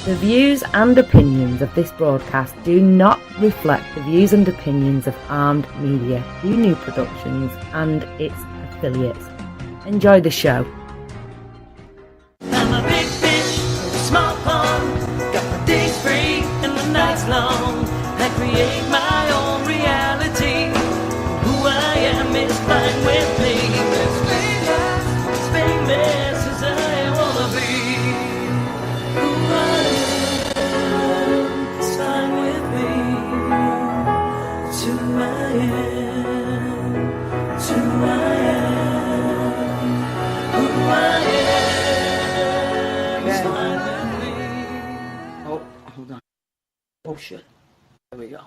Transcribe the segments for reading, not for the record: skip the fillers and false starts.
The views and opinions of this broadcast do not reflect the views and opinions of Armed Media, New Productions and its affiliates. Enjoy the show. I'm a big fish in a small pond. Got my days free and my nights long. I create my own reality. Who I am is fine with me. As famous as I wanna be. Who I am is fine with me. It's who I am. It's who I am. Who I am is fine with me. Oh, hold on. Oh, shit. There we go.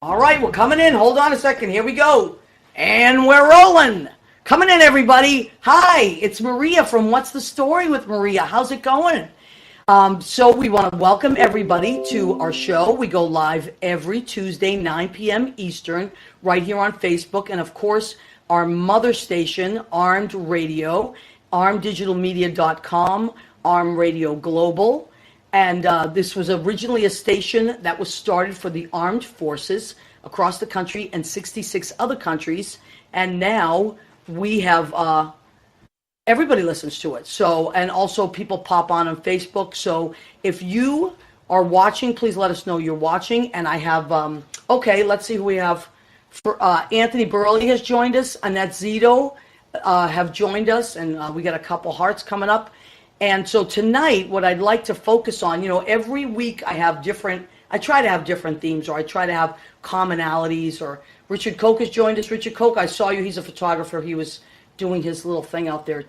All right, we're coming in. Hold on a second. Here we go. And we're rolling. Coming in, everybody. Hi, it's Maria from What's the Story with Maria. How's it going? So we want to welcome everybody to our show. We go live every Tuesday, 9 p.m. Eastern, right here on Facebook. And, of course, our mother station, Armed Radio, armeddigitalmedia.com, Armed Radio Global. And this was originally a station that was started for the armed forces across the country and 66 other countries. And now we have, everybody listens to it. So, and also people pop on Facebook. So if you are watching, please let us know you're watching. And I have, okay, let's see who we have. For Anthony Burley has joined us. Annette Zito have joined us. And we got a couple hearts coming up. And so tonight, what I'd like to focus on, every week I try to have different themes, or I try to have commonalities, or Richard Koch has joined us. Richard Koch, I saw you. He's a photographer. He was doing his little thing out there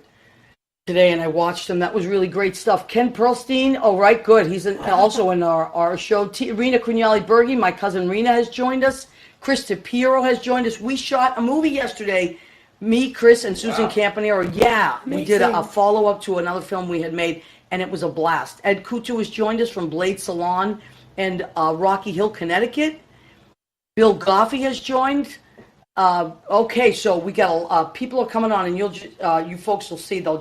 today, and I watched him. That was really great stuff. Ken Perlstein, oh, right, good. He's also in our show. Rena Crugnali-Bergi, my cousin Rena, has joined us. Chris DePiero has joined us. We shot a movie yesterday. Me, Chris, and Susan Campanero. Yeah, we did a follow-up to another film we had made, and it was a blast. Ed Kutu has joined us from Blade Salon in Rocky Hill, Connecticut. Bill Goffey has joined. Okay, so we got people are coming on, and you folks will see they're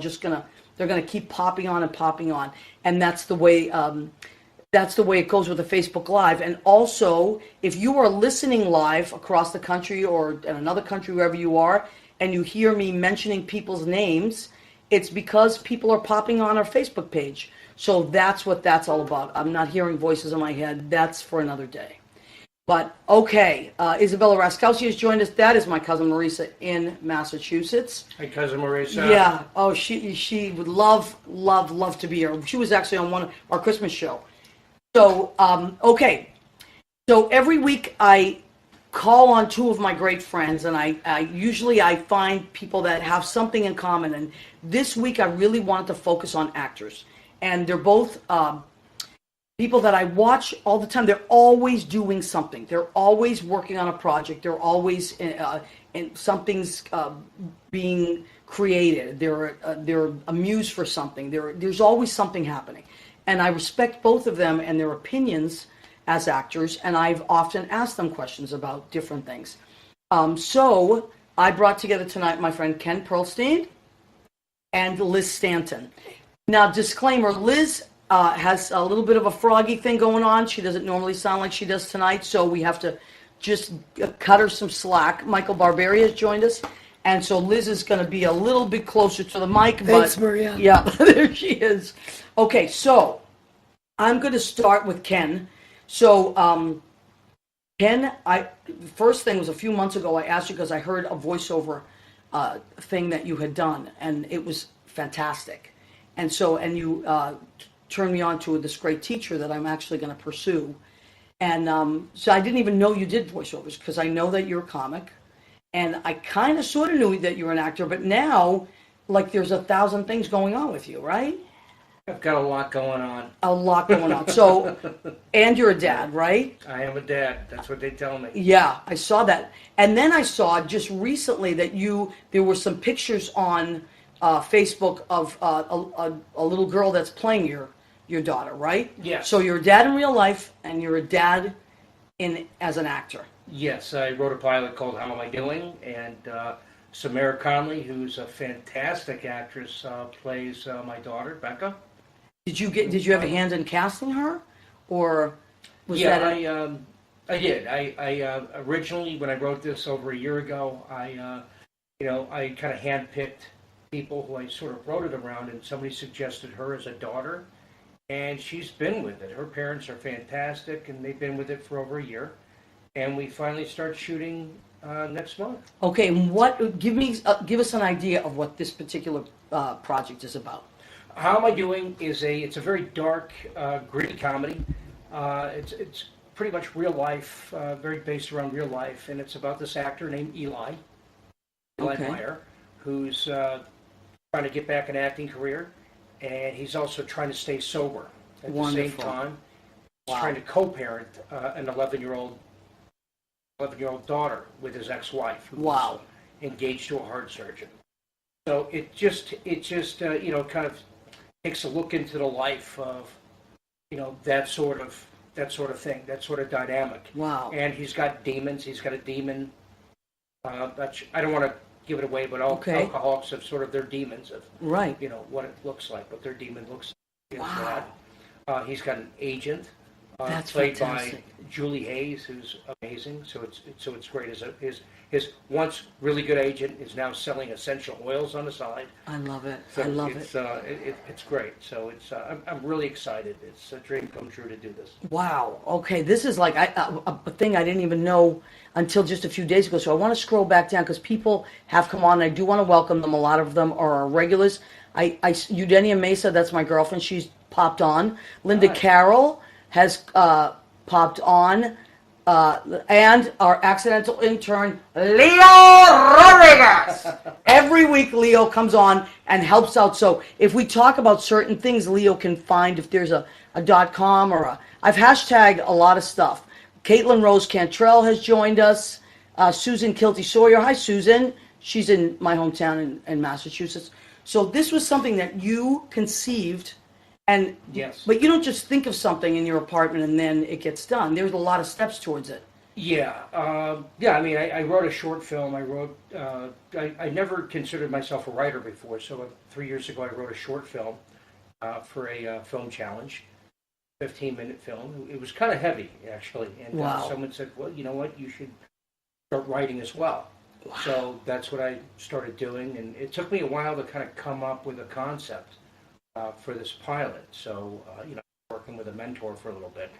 gonna keep popping on, and that's the way it goes with the Facebook Live. And also, if you are listening live across the country or in another country, wherever you are, and you hear me mentioning people's names, it's because people are popping on our Facebook page. So that's what that's all about. I'm not hearing voices in my head. That's for another day. But, okay, Isabella Raskowski has joined us. That is my cousin Marisa in Massachusetts. Hi, cousin Marisa. Yeah. Oh, she would love to be here. She was actually on one of our Christmas show. So, okay. So every week I call on two of my great friends, and I usually find people that have something in common. And this week I really wanted to focus on actors, and they're both people that I watch all the time. They're always doing something. They're always working on a project. They're always in something's being created. They're amused for something. There's always something happening, and I respect both of them and their opinions as actors, and I've often asked them questions about different things. So I brought together tonight my friend Ken Perlstein and Liz Stanton. Now, disclaimer, Liz has a little bit of a froggy thing going on. She doesn't normally sound like she does tonight, so we have to just cut her some slack. Michael Barberi has joined us, and so Liz is going to be a little bit closer to the mic. Thanks, Maria. Yeah, there she is. Okay, so I'm going to start with Ken. So, Ken, the first thing was a few months ago, I asked you because I heard a voiceover thing that you had done, and it was fantastic. And so, and you turned me on to this great teacher that I'm actually going to pursue. And so I didn't even know you did voiceovers, because I know that you're a comic, and I kind of sort of knew that you were an actor, but now, like, there's 1,000 things going on with you, right? I've got a lot going on. A lot going on. So, and you're a dad, right? I am a dad. That's what they tell me. Yeah, I saw that. And then I saw just recently that there were some pictures on Facebook of a little girl that's playing your daughter, right? Yes. So you're a dad in real life, and you're a dad as an actor. Yes, I wrote a pilot called How Am I Doing? And Samara Conley, who's a fantastic actress, plays my daughter, Becca. Did you have a hand in casting her, or was Yeah, that? I did. I originally, when I wrote this over a year ago, I kind of handpicked people who I sort of wrote it around, and somebody suggested her as a daughter, and she's been with it. Her parents are fantastic, and they've been with it for over a year, and we finally start shooting next month. Okay, and what? Give us an idea of what this particular project is about. How Am I Doing is it's a very dark, gritty comedy. It's pretty much real life, very based around real life, and it's about this actor named Eli Okay. Meyer, who's trying to get back an acting career, and he's also trying to stay sober at the same Wonderful. time. He's Wow. trying to co-parent an 11-year-old daughter with his ex-wife, who's Wow. engaged to a heart surgeon. So it just kind of takes a look into the life of that sort of thing, that sort of dynamic. Wow. And he's got demons. He's got a demon. I don't want to give it away, but all Okay. alcoholics have sort of their demons of Right. what it looks like, what their demon looks like. Wow. He's got an agent That's played fantastic. by Julie Hayes, who's amazing. So it's great. His once really good agent is now selling essential oils on the side. I love it. So I love it's, it. it's great. So I'm really excited. It's a dream come true to do this. Wow. Okay, this is like a thing I didn't even know until just a few days ago. So I want to scroll back down because people have come on. I do want to welcome them. A lot of them are our regulars. Eudenia Mesa, that's my girlfriend. She's popped on. Linda Carroll has popped on. And our accidental intern, Leo Rodriguez. Every week, Leo comes on and helps out. So if we talk about certain things, Leo can find if there's a .com or I've hashtagged a lot of stuff. Caitlin Rose Cantrell has joined us. Susan Kilty Sawyer. Hi, Susan. She's in my hometown in Massachusetts. So this was something that you conceived. And Yes. But you don't just think of something in your apartment and then it gets done. There's a lot of steps towards it. Yeah, I mean, I wrote a short film. I never considered myself a writer before. So 3 years ago, I wrote a short film for a film challenge, 15-minute film. It was kind of heavy, actually. And Wow. someone said, well, you know what, you should start writing as well. Wow. So that's what I started doing. And it took me a while to kind of come up with a concept for this pilot. So, working with a mentor for a little bit.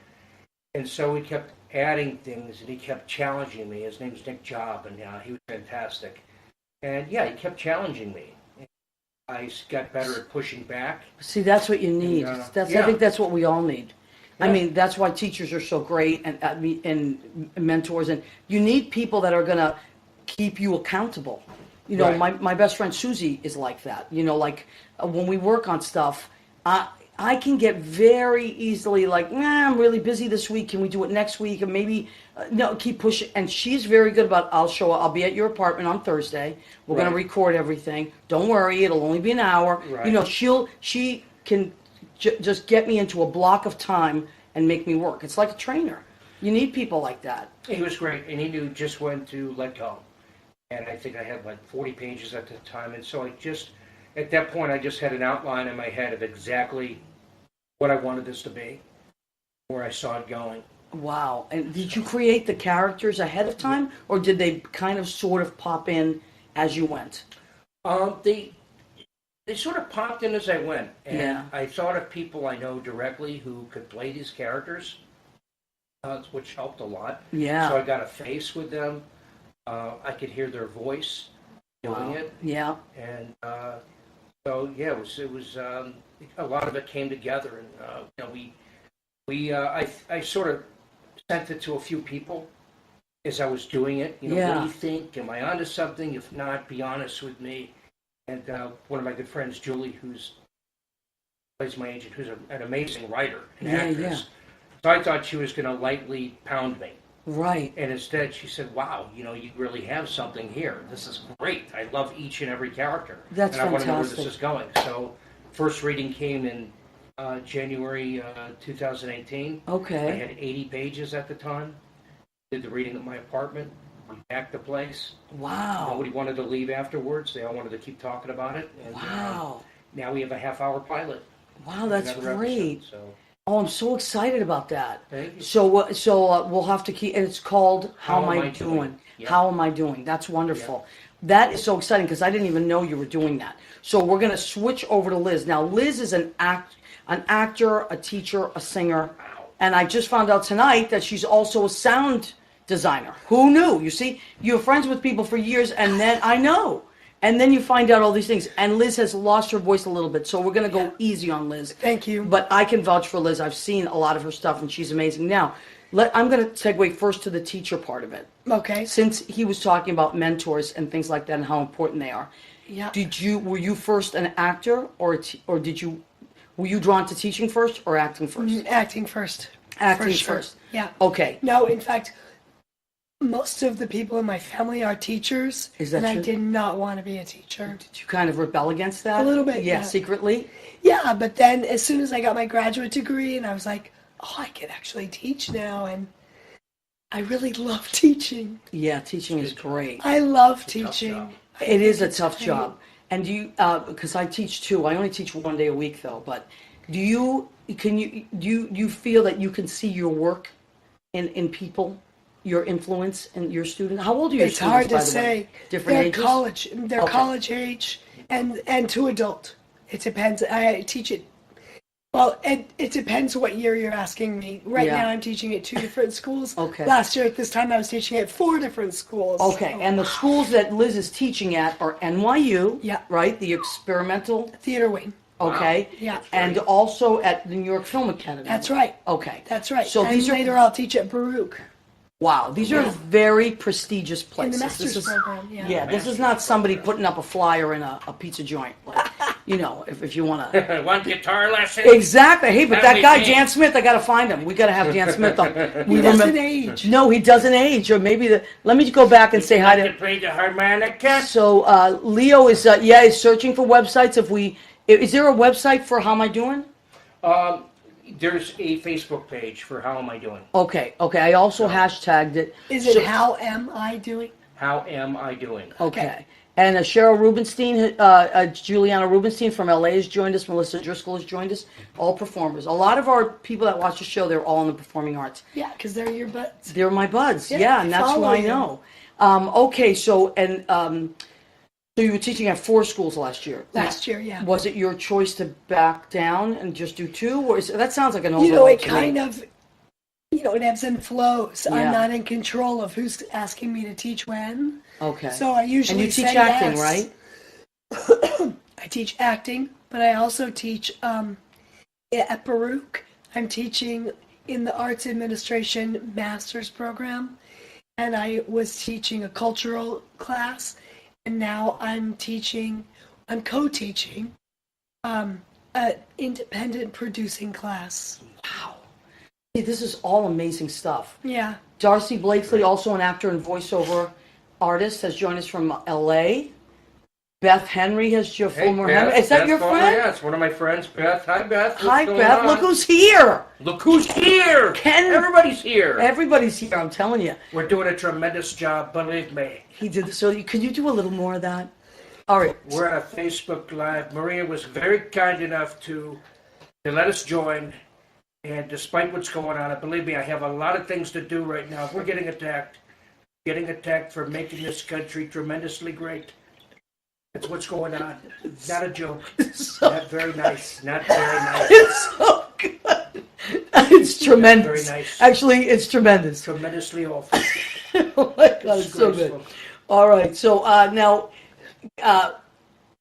And so we kept adding things, and he kept challenging me. His name's Nick Job, and he was fantastic. And yeah, he kept challenging me. I got better at pushing back. See, that's what you need. And, I think that's what we all need. I Yeah. mean, that's why teachers are so great and mentors. And you need people that are going to keep you accountable. You know, Right. my best friend Susie is like that. You know, like when we work on stuff, I can get very easily like, I'm really busy this week. Can we do it next week? And maybe, no, keep pushing. And she's very good about, I'll be at your apartment on Thursday. We're going to Right. record everything. Don't worry, it'll only be an hour. Right. You know, she can just get me into a block of time and make me work. It's like a trainer. You need people like that. He was great, and he knew just when to let go. And I think I had like 40 pages at the time. And so at that point, I just had an outline in my head of exactly what I wanted this to be, where I saw it going. Wow. And did you create the characters ahead of time, or did they kind of sort of pop in as you went? They sort of popped in as I went. And Yeah. I thought of people I know directly who could play these characters, which helped a lot. Yeah. So I got a face with them. I could hear their voice doing Wow. it. Yeah. And so yeah, it was a lot of it came together, and I sort of sent it to a few people as I was doing it. What Yeah. do you think? Am I onto something? If not, be honest with me. And one of my good friends, Julie, who's plays my agent, who's an amazing writer and Yeah, actress. yeah. So I thought she was going to lightly pound me. Right. And instead, she said, wow, you really have something here. This is great. I love each and every character. That's and I want to know where this fantastic. is going. So first reading came in January 2018. I Okay. had 80 pages at the time. Did the reading at my apartment. We packed the place. Wow. Nobody wanted to leave afterwards. They all wanted to keep talking about it. And Wow. now we have a half-hour pilot. Wow, that's another great. episode, so Oh, I'm so excited about that. thank you. So we'll have to keep, and it's called How Am I Doing? Yeah. How Am I Doing? That's wonderful. That is so exciting because I didn't even know you were doing that. So we're going to switch over to Liz. Now, Liz is an actor, a teacher, a singer, and I just found out tonight that she's also a sound designer. Who knew? You see, you're friends with people for years, and then I know. And then you find out all these things. And Liz has lost her voice a little bit, so we're going to go easy on Liz. Thank you. But I can vouch for Liz. I've seen a lot of her stuff, and she's amazing. Now, I'm going to segue first to the teacher part of it. Okay. Since he was talking about mentors and things like that and how important they are. Yeah. Were you first an actor, or were you drawn to teaching first or acting first? Acting first. Acting For sure. first. Yeah. Okay. No, in fact, most of the people in my family are teachers. Is that and true? I did not want to be a teacher. Did you kind of rebel against that? A little bit, yeah. Secretly? Yeah, but then as soon as I got my graduate degree, and I was like, oh, I can actually teach now, and I really love teaching. Yeah, teaching is great. I love tough teaching. job. It is a It's tough great. job. And do you, because I teach too, I only teach 1 day a week though, but do you feel that you can see your work in people, your influence in your students? How old are your It's students, hard by to the say. way? Different They're ages? college. They're Okay. college age and to adult. It depends. I teach it. Well, it depends what year you're asking me. Right Yeah. now, I'm teaching at 2 different schools. Okay. Last year at this time, I was teaching at 4 different schools. Okay, and the schools that Liz is teaching at are NYU, Yeah. right? The experimental, Theater wing. okay? Yeah. And also at the New York Film Academy. That's right. Okay. That's right. So and these are, later I'll teach at Baruch. wow, these are very prestigious In places. the master's program, yeah. Yeah, this is not somebody putting up a flyer in a pizza joint, like, if you want to. One guitar lesson. Exactly. Hey, but that That'd be guy, great. Dan Smith, I got to find him. We got to have Dan Smith on. He doesn't age. No, he doesn't age. Or maybe let me go back and say hi to to. play the harmonica. So Leo is is searching for websites. Is there a website for How Am I Doing? There's a Facebook page for How Am I Doing? Okay. I also hashtagged it. Is it So- How Am I Doing? How am I doing? Okay. And Cheryl Rubenstein, Juliana Rubenstein from LA has joined us. Melissa Driscoll has joined us. All performers. A lot of our people that watch the show, they're all in the performing arts. Yeah, because they're your butts. They're my buds. Yeah, Yeah, and that's who follow I you. know. Okay, so you were teaching at 4 schools last year. Last year, yeah. Was it your choice to back down and just do 2, or that sounds like an You overload know, it to me. kind of, it ebbs and flows. Yeah. I'm not in control of who's asking me to teach when. Okay. So I usually and you teach say acting, yes. right? I teach acting, but I also teach at Baruch. I'm teaching in the Arts Administration Master's Program, and I was teaching a cultural class, and now I'm co-teaching an independent producing class. Wow. See, this is all amazing stuff. Yeah. Darcy Blakesley, also an actor and voiceover artist, has joined us from LA. Beth Henry has joined. Fulmer Henry. Is that your friend? Yeah, it's one of my friends, Beth. Hi, Beth. What's Hi, going Beth. on? Look who's here. Look who's here. Everybody's here. Everybody's here. I'm telling you. We're doing a tremendous job, believe me. He did. So could you do a little more of that? All right. We're on a Facebook Live. Maria was very kind enough to let us join. And despite what's going on, and believe me, I have a lot of things to do right now. We're getting attacked for making this country tremendously great. That's what's going on. Not a joke. Not very nice. Not very nice. It's so good. It's tremendous. Very nice. Actually, it's tremendous. Tremendously awful. Oh my God, it's so good. All right. So now,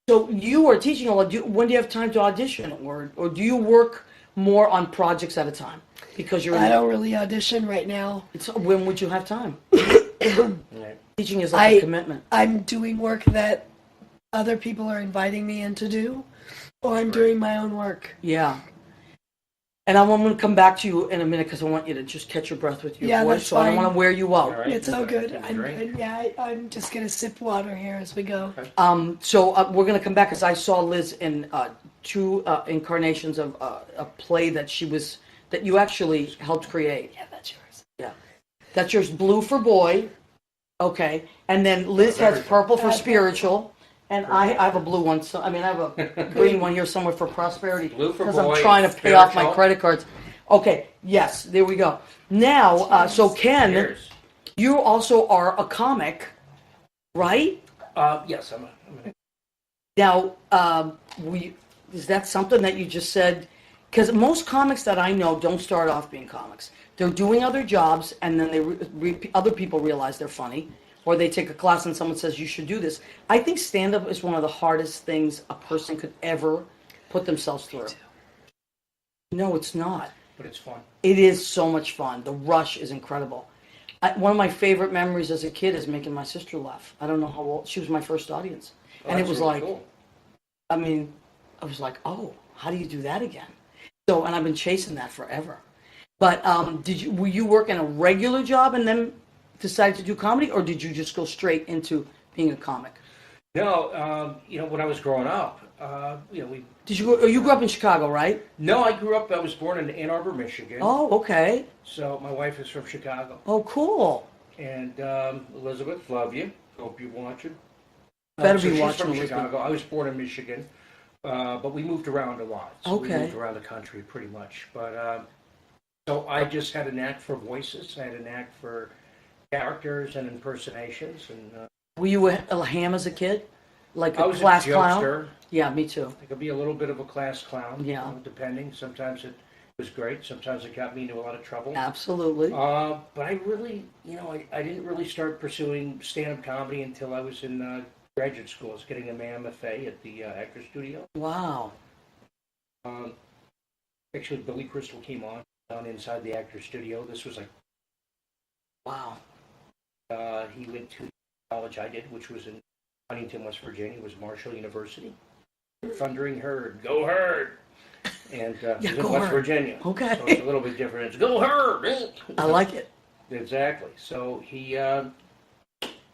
so you are teaching a lot. When do you have time to audition, or do you work more on projects at a time? Because you're. I don't really audition right now. When would you have time? Teaching is like a commitment. I'm doing work that other people are inviting me in to do, or I'm doing my own work. Yeah. And I'm going to come back to you in a minute because I want you to just catch your breath with your Yeah, voice. that's So I don't fine. want to wear you out. All right. It's all good. That's I'm great. good. Yeah, I'm just going to sip water here as we go. So we're going to come back because I saw Liz in 2 incarnations of a play that you actually helped create. Yeah, that's yours. Yeah. That's yours, Blue for Boy. Okay. And then Liz has Purple for Spiritual. And I have a blue one, so I have a green one here somewhere for prosperity. Blue for because I'm boys, trying to pay off my spiritual. credit cards. Okay, yes, there we go. Now, so Ken, Cheers. you also are a comic, right? Yes, I'm Now, is that something that you just said? Because most comics that I know don't start off being comics. They're doing other jobs, and then other people realize they're funny, or they take a class and someone says, you should do this. I think stand-up is one of the hardest things a person could ever put themselves through. No, it's not. but it's fun. It is so much fun. The rush is incredible. One of my favorite memories as a kid is making my sister laugh. I don't know how old. She was my first audience. And it That's was really like, cool. I was like, oh, how do you do that again? So, and I've been chasing that forever. But were you working a regular job and then decided to do comedy, or did you just go straight into being a comic? No, when I was growing up, we. Did you grew up in Chicago, right? No, I was born in Ann Arbor, Michigan. Oh, okay. So my wife is from Chicago. Oh, cool. And Elizabeth, love you. Hope you're watching. Better So be she's watching, from Elizabeth. Chicago. I was born in Michigan, but we moved around a lot. So Okay. we moved around the country pretty much. But so I just had a knack for voices. I had a knack for characters and impersonations. And Were you a ham as a kid? Like I a was class a clown? jokester. Yeah, me too. I could be a little bit of a class clown. Yeah. Depending. Sometimes it was great. Sometimes it got me into a lot of trouble. Absolutely. But I really, I didn't really start pursuing stand-up comedy until I was in graduate school. I was getting a MFA at the Actors Studio. Wow. Actually, Billy Crystal came on inside the Actors Studio. This was like, Wow. he went to college I did, which was in Huntington, West Virginia. It was Marshall University. Thundering Herd, go Herd! And it was in go West Herd. Virginia. Okay. So it's a little bit different. It's go Herd! I like it. Exactly. So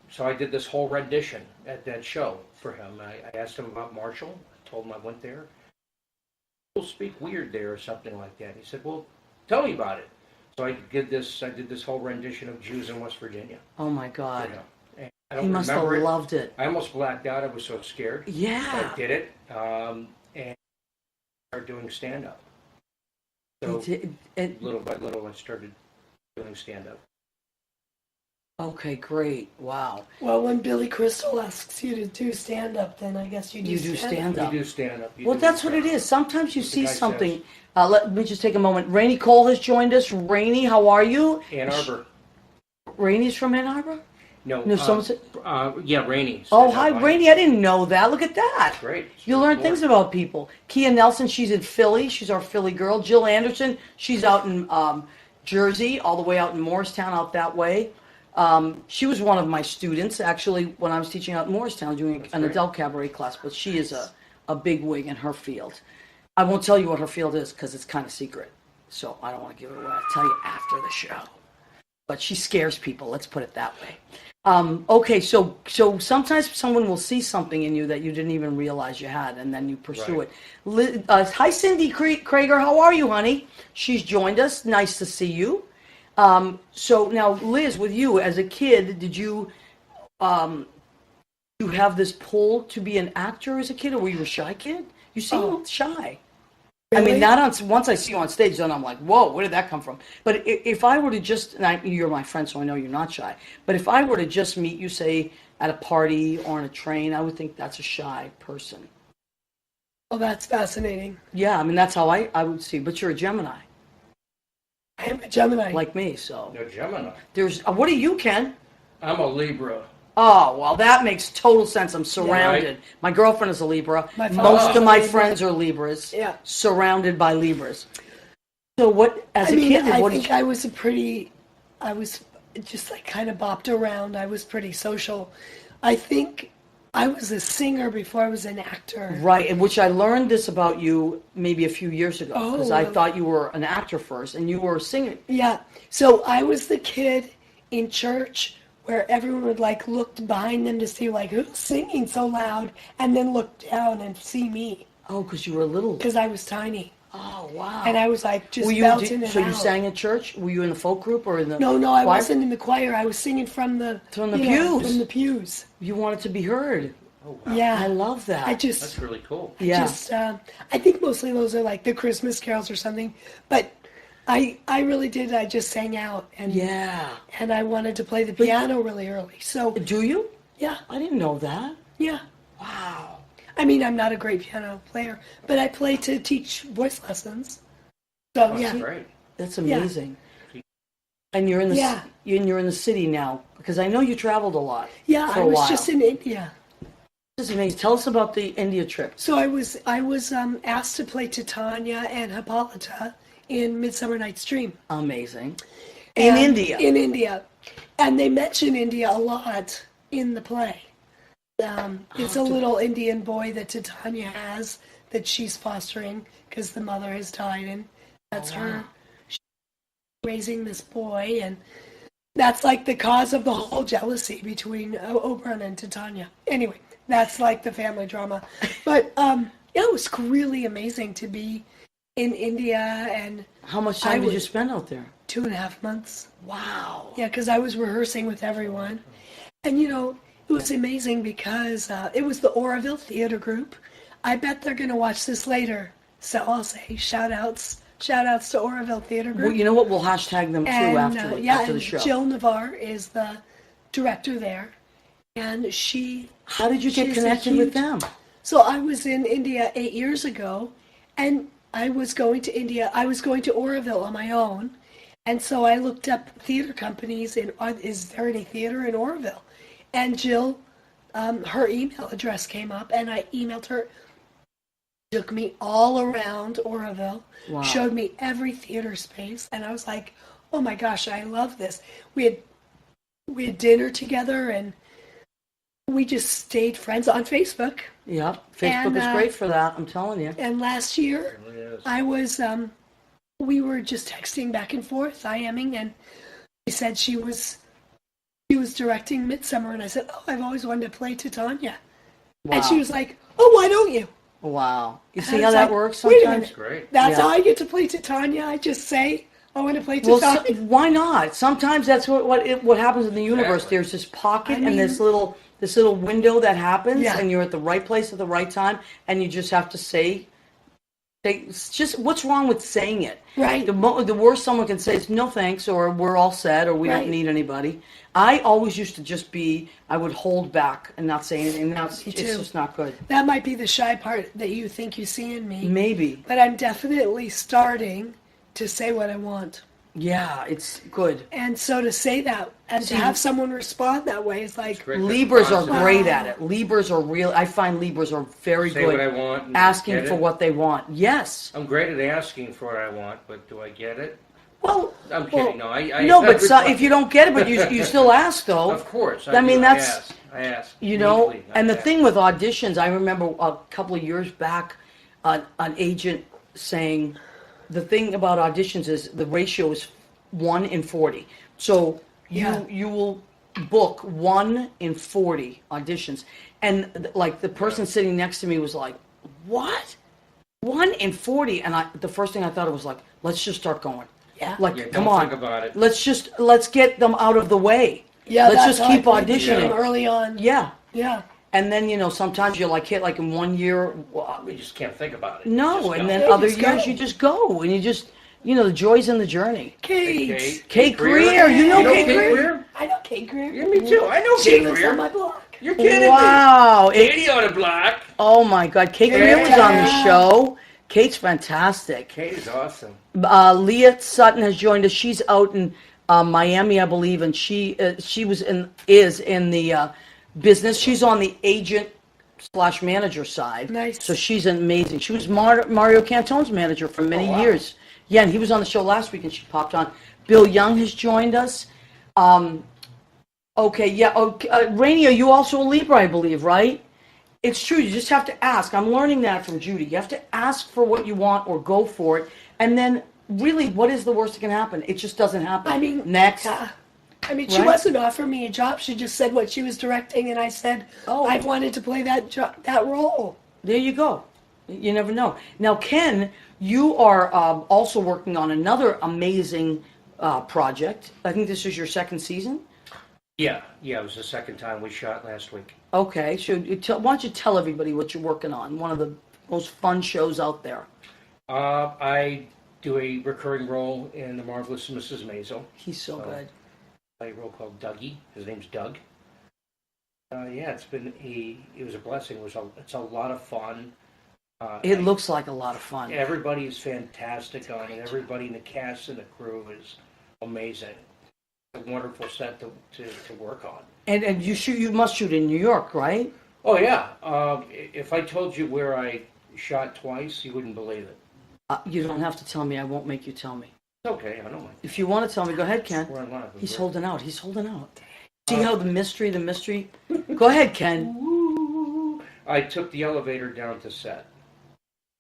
so I did this whole rendition at that show for him. I asked him about Marshall. I told him I went there. People speak weird there or something like that. He said, well, tell me about it. So I did this whole rendition of Jews in West Virginia Oh my for God. him. And I He don't must have remember it. loved it. I almost blacked out. I was so scared. Yeah. I did it. And started doing stand-up. So little by little, I started doing stand-up. Okay, great. Wow. Well, when Billy Crystal asks you to do stand-up, then I guess you do You do stand-up. You do stand-up. You Well, do that's what it stand-up. is. Sometimes you What the see guy something. Let me just take a moment. Rainey Cole has joined us. Rainey, how are you? Ann Arbor. Rainey's from Ann Arbor? No, No, someone said. yeah, Rainey. Oh, said hi, that. Rainey. I didn't know that. Look at that. Great. You learn things about people. Kia Nelson, she's in Philly. She's our Philly girl. Jill Anderson, she's out in Jersey, all the way out in Morristown, out that way. She was one of my students, actually, when I was teaching out in Morristown, doing an great. adult cabaret class, but she is a big wig in her field. I won't tell you what her field is because it's kind of secret, so I don't want to give it away. I'll tell you after the show. But she scares people, let's put it that way. Okay, so sometimes someone will see something in you that you didn't even realize you had, and then you pursue Right. it. Hi, Cindy Krager. How are you, honey? She's joined us. Nice to see you. So now, Liz, with you as a kid, did you have this pull to be an actor as a kid, or were you a shy kid? You seem shy. I Really? mean, not on. Once I see you on stage, then I'm like, whoa, where did that come from? But if I were to just, you're my friend, so I know you're not shy. But if I were to just meet you, say, at a party or on a train, I would think that's a shy person. Oh, that's fascinating. Yeah, I mean, that's how I would see. But you're a Gemini, I am a Gemini. like me, so No, Gemini. there's. What are you, Ken? I'm a Libra. Oh, well, that makes total sense. I'm surrounded. Right. My girlfriend is a Libra. My Most father's of a my Libra. friends are Libras. Yeah. Surrounded by Libras. So what, as I a mean, kid, I what think did you... I was just like kind of bopped around. I was pretty social. I think I was a singer before I was an actor. Right, and which I learned this about you maybe a few years ago, because I Oh. thought you were an actor first, and you were a singer. Yeah. So I was the kid in church where everyone would like look behind them to see like who's singing so loud, and then look down and see me Oh, because you were little. because I was tiny, Oh, wow. and I was like just were you, belting it so you out. sang at church? Were you in the folk group or in the No, I choir? wasn't in the choir. I was singing from the From the you know, pews. From the pews. You wanted to be heard. Oh, wow. Yeah. I love that. I just, That's really cool. Yeah. just, I think mostly those are like the Christmas carols or something, but I really did. I just sang out Yeah. and I wanted to play the piano really early. So Do you? yeah, I didn't know that. yeah. Wow. I mean, I'm not a great piano player, but I play to teach voice lessons. So Oh, yeah, that's great. That's amazing. And you're in the Yeah. you're in the city now, because I know you traveled a lot. yeah. for I a was while. just in India. This is amazing. Tell us about the India trip. So I was asked to play Titania and Hippolyta in Midsummer Night's Dream. Amazing. In And- India. In India. And they mention India a lot in the play. It's a little Indian boy that Titania has that she's fostering because the mother has died, and that's her raising this boy. And that's like the cause of the whole jealousy between Oberon and Titania. Anyway, that's like the family drama. But yeah, it was really amazing to be in India, and How much time did was- you spend out there? 2.5 months. Wow. Yeah, because I was rehearsing with everyone. And it was amazing because it was the Oroville Theater Group. I bet they're going to watch this later. So I'll say shout outs to Oroville Theater Group. Well, you know what? We'll hashtag them too and, after and the show. Jill Navarre is the director there. And she... How did you get she's a connected with huge- them? So I was in India 8 years ago, and I was going to India. I was going to Oroville on my own, and so I looked up theater companies. Is there any theater in Oroville? And Jill, her email address came up, and I emailed her. Took me all around Oroville, Wow. showed me every theater space, and I was like, "Oh my gosh, I love this." We had dinner together, and we just stayed friends on Facebook. Yep. Facebook And, is great for that. I'm telling you. And last year, It really is. I was, we were just texting back and forth, IMing, and she said she was directing Midsummer, and I said, "Oh, I've always wanted to play Titania." Wow. And she was like, "Oh, why don't you?" Wow. You And see I how was that like, works "Wait a sometimes? minute. Great. That's Yeah. how I get to play Titania. I just say, I want to play Well, Titania. why not? Sometimes that's what happens in the universe. Exactly. There's this pocket I and mean- this little window that happens, Yeah. and you're at the right place at the right time, and you just have to say. It's just what's wrong with saying it? Right. The worst someone can say is no thanks, or we're all set, or we Right. don't need anybody. I always used to just I would hold back and not say anything. Now it's Me too. just not good. That might be the shy part that you think you see in me. Maybe. But I'm definitely starting to say what I want. Yeah, it's good. And so to say that and to have someone respond that way is like, Great. Libras are Awesome. great at it. Libras are real. I find Libras are very Say good what I want and asking get for it. what they want. Yes. I'm great at asking for what I want, but do I get it? Well, I'm kidding. No, I no, but if you don't get it, but you still ask though. Of course. I mean, do. that's- I ask. You know, Weekly, and the I ask. thing with auditions, I remember a couple of years back, an agent saying, the thing about auditions is the ratio is 1 in 40. So Yeah. you will book 1 in 40 auditions, and like the person sitting next to me was like, "What? 1 in 40?" And the first thing I thought was like, "Let's just start going." Yeah. Like, Yeah, come don't on, think about it. let's get them out of the way. yeah, let's that's just how I keep played the auditioning. game early on. Yeah. Yeah. And then, sometimes you're like hit like in 1 year, We just can't think about it. no, Just and go. then Yeah, other just years go. you just go and you just, the joys in the journey. Kate. Kate Greer, you know Kate Kate Greer? I know Kate Greer. Yeah, me too. I know She Kate lives Greer. on my block. You're kidding Wow. me. Katie on the block. Oh my God, Kate Greer was on the show. Kate's fantastic. Katie's awesome. Leah Sutton has joined us. She's out in Miami, I believe, and she is in the business. She's on the agent/manager side. Nice. So she's amazing. She was Mario Cantone's manager for many wow. years. Yeah, and he was on the show last week, and she popped on. Bill Young has joined us. Okay, yeah. Okay, Rainey, are you also a Libra, I believe, right? It's true. You just have to ask. I'm learning that from Judy. You have to ask for what you want or go for it, and then really, what is the worst that can happen? It just doesn't happen. I mean, next. yeah. I mean, she Right? wasn't offering me a job. She just said what she was directing, and I said, Oh. I wanted to play that role. There you go. You never know. Now, Ken, you are also working on another amazing project. I think this is your second season. Yeah, it was the second time we shot last week. Okay, so why don't you tell everybody what you're working on? One of the most fun shows out there. I do a recurring role in The Marvelous Mrs. Maisel. He's so good. I play a role called Dougie. His name's Doug. Yeah, it was a blessing. It's a lot of fun. It looks like a lot of fun. Everybody is fantastic on it. Everybody in the cast and the crew is amazing. It's a wonderful set to work on. And you must shoot in New York, right? Oh yeah. If I told you where I shot twice, you wouldn't believe it. You don't have to tell me. I won't make you tell me. It's okay. I don't mind. If you want to tell me, go ahead, Ken. We're on live. He's holding out. See how the mystery. Go ahead, Ken. I took the elevator down to set.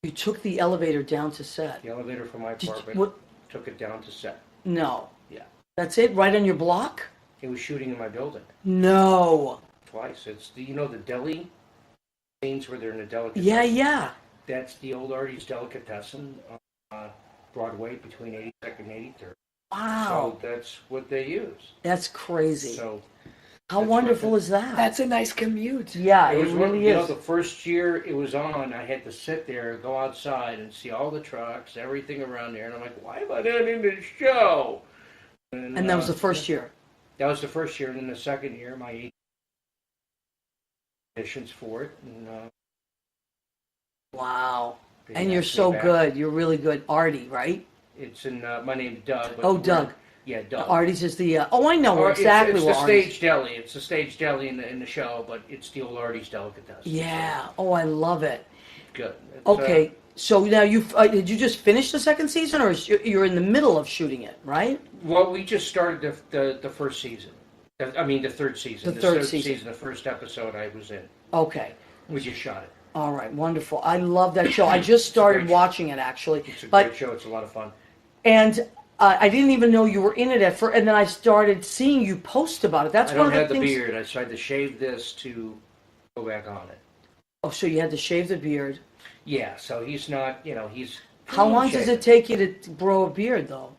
You took the elevator down to set. The elevator from my apartment. Took it down to set. No. Yeah. That's it? Right on your block? It was shooting in my building. No. Twice. It's the deli scenes where they're in the delicatessen. Yeah. That's the old Artie's Delicatessen on Broadway between 82nd and 83rd. Wow. So that's what they use. That's crazy. So how wonderful is that? That's a nice commute. Yeah, it it really is. The first year it was on, I had to sit there, go outside, and see all the trucks, everything around there, and I'm like, why am I not in this show? And that was the first year. That was the first year, and then the second year, my auditions for it. And, wow. they And you're asked me so back. good. You're really good. Artie, right? It's in. My name's Doug. But Doug. Yeah, Doug. Artie's is the. I know Or exactly it's what the Artie's. stage deli. It's the stage deli in the show, but it's the old Artie's Delicatessen. Yeah. Oh, I love it. Good. It's, Okay. So now did you just finish the second season, or you're in the middle of shooting it, right? Well, we just started the first season. The third season. The third season. The first episode I was in. Okay. We just shot it. All right. Wonderful. I love that show. I just started watching it actually. It's a but great show. It's a lot of fun. And I didn't even know you were in it at first, and then I started seeing you post about it. That's I one don't of have the the things. beard. I tried to shave this to go back on it. Oh, so you had to shave the beard. Yeah, so he's not, he's... How long does it take you to grow a beard, though?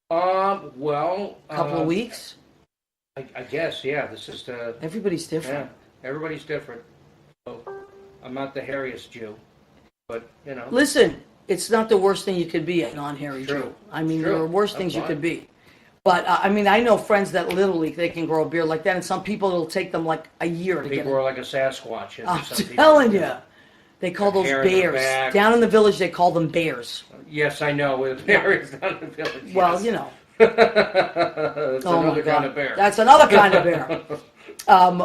Well... A couple of weeks? I guess, yeah. This is the... Everybody's different. Yeah, everybody's different. So, I'm not the hairiest Jew, but, Listen, it's not the worst thing you could be, a non-hairy True. Jew. I mean, True. there are worse I'm things you fine. could be. But, I know friends that literally, they can grow a beard like that, and some people, it'll take them like a year to get People it. are like a Sasquatch. I'm some people- telling you. They call those Hair in their bears. back. Down in the village, they call them bears. Yes, I know. With hair is not a village. Well, yes. It's Oh my another God. kind of bear. That's another kind of bear.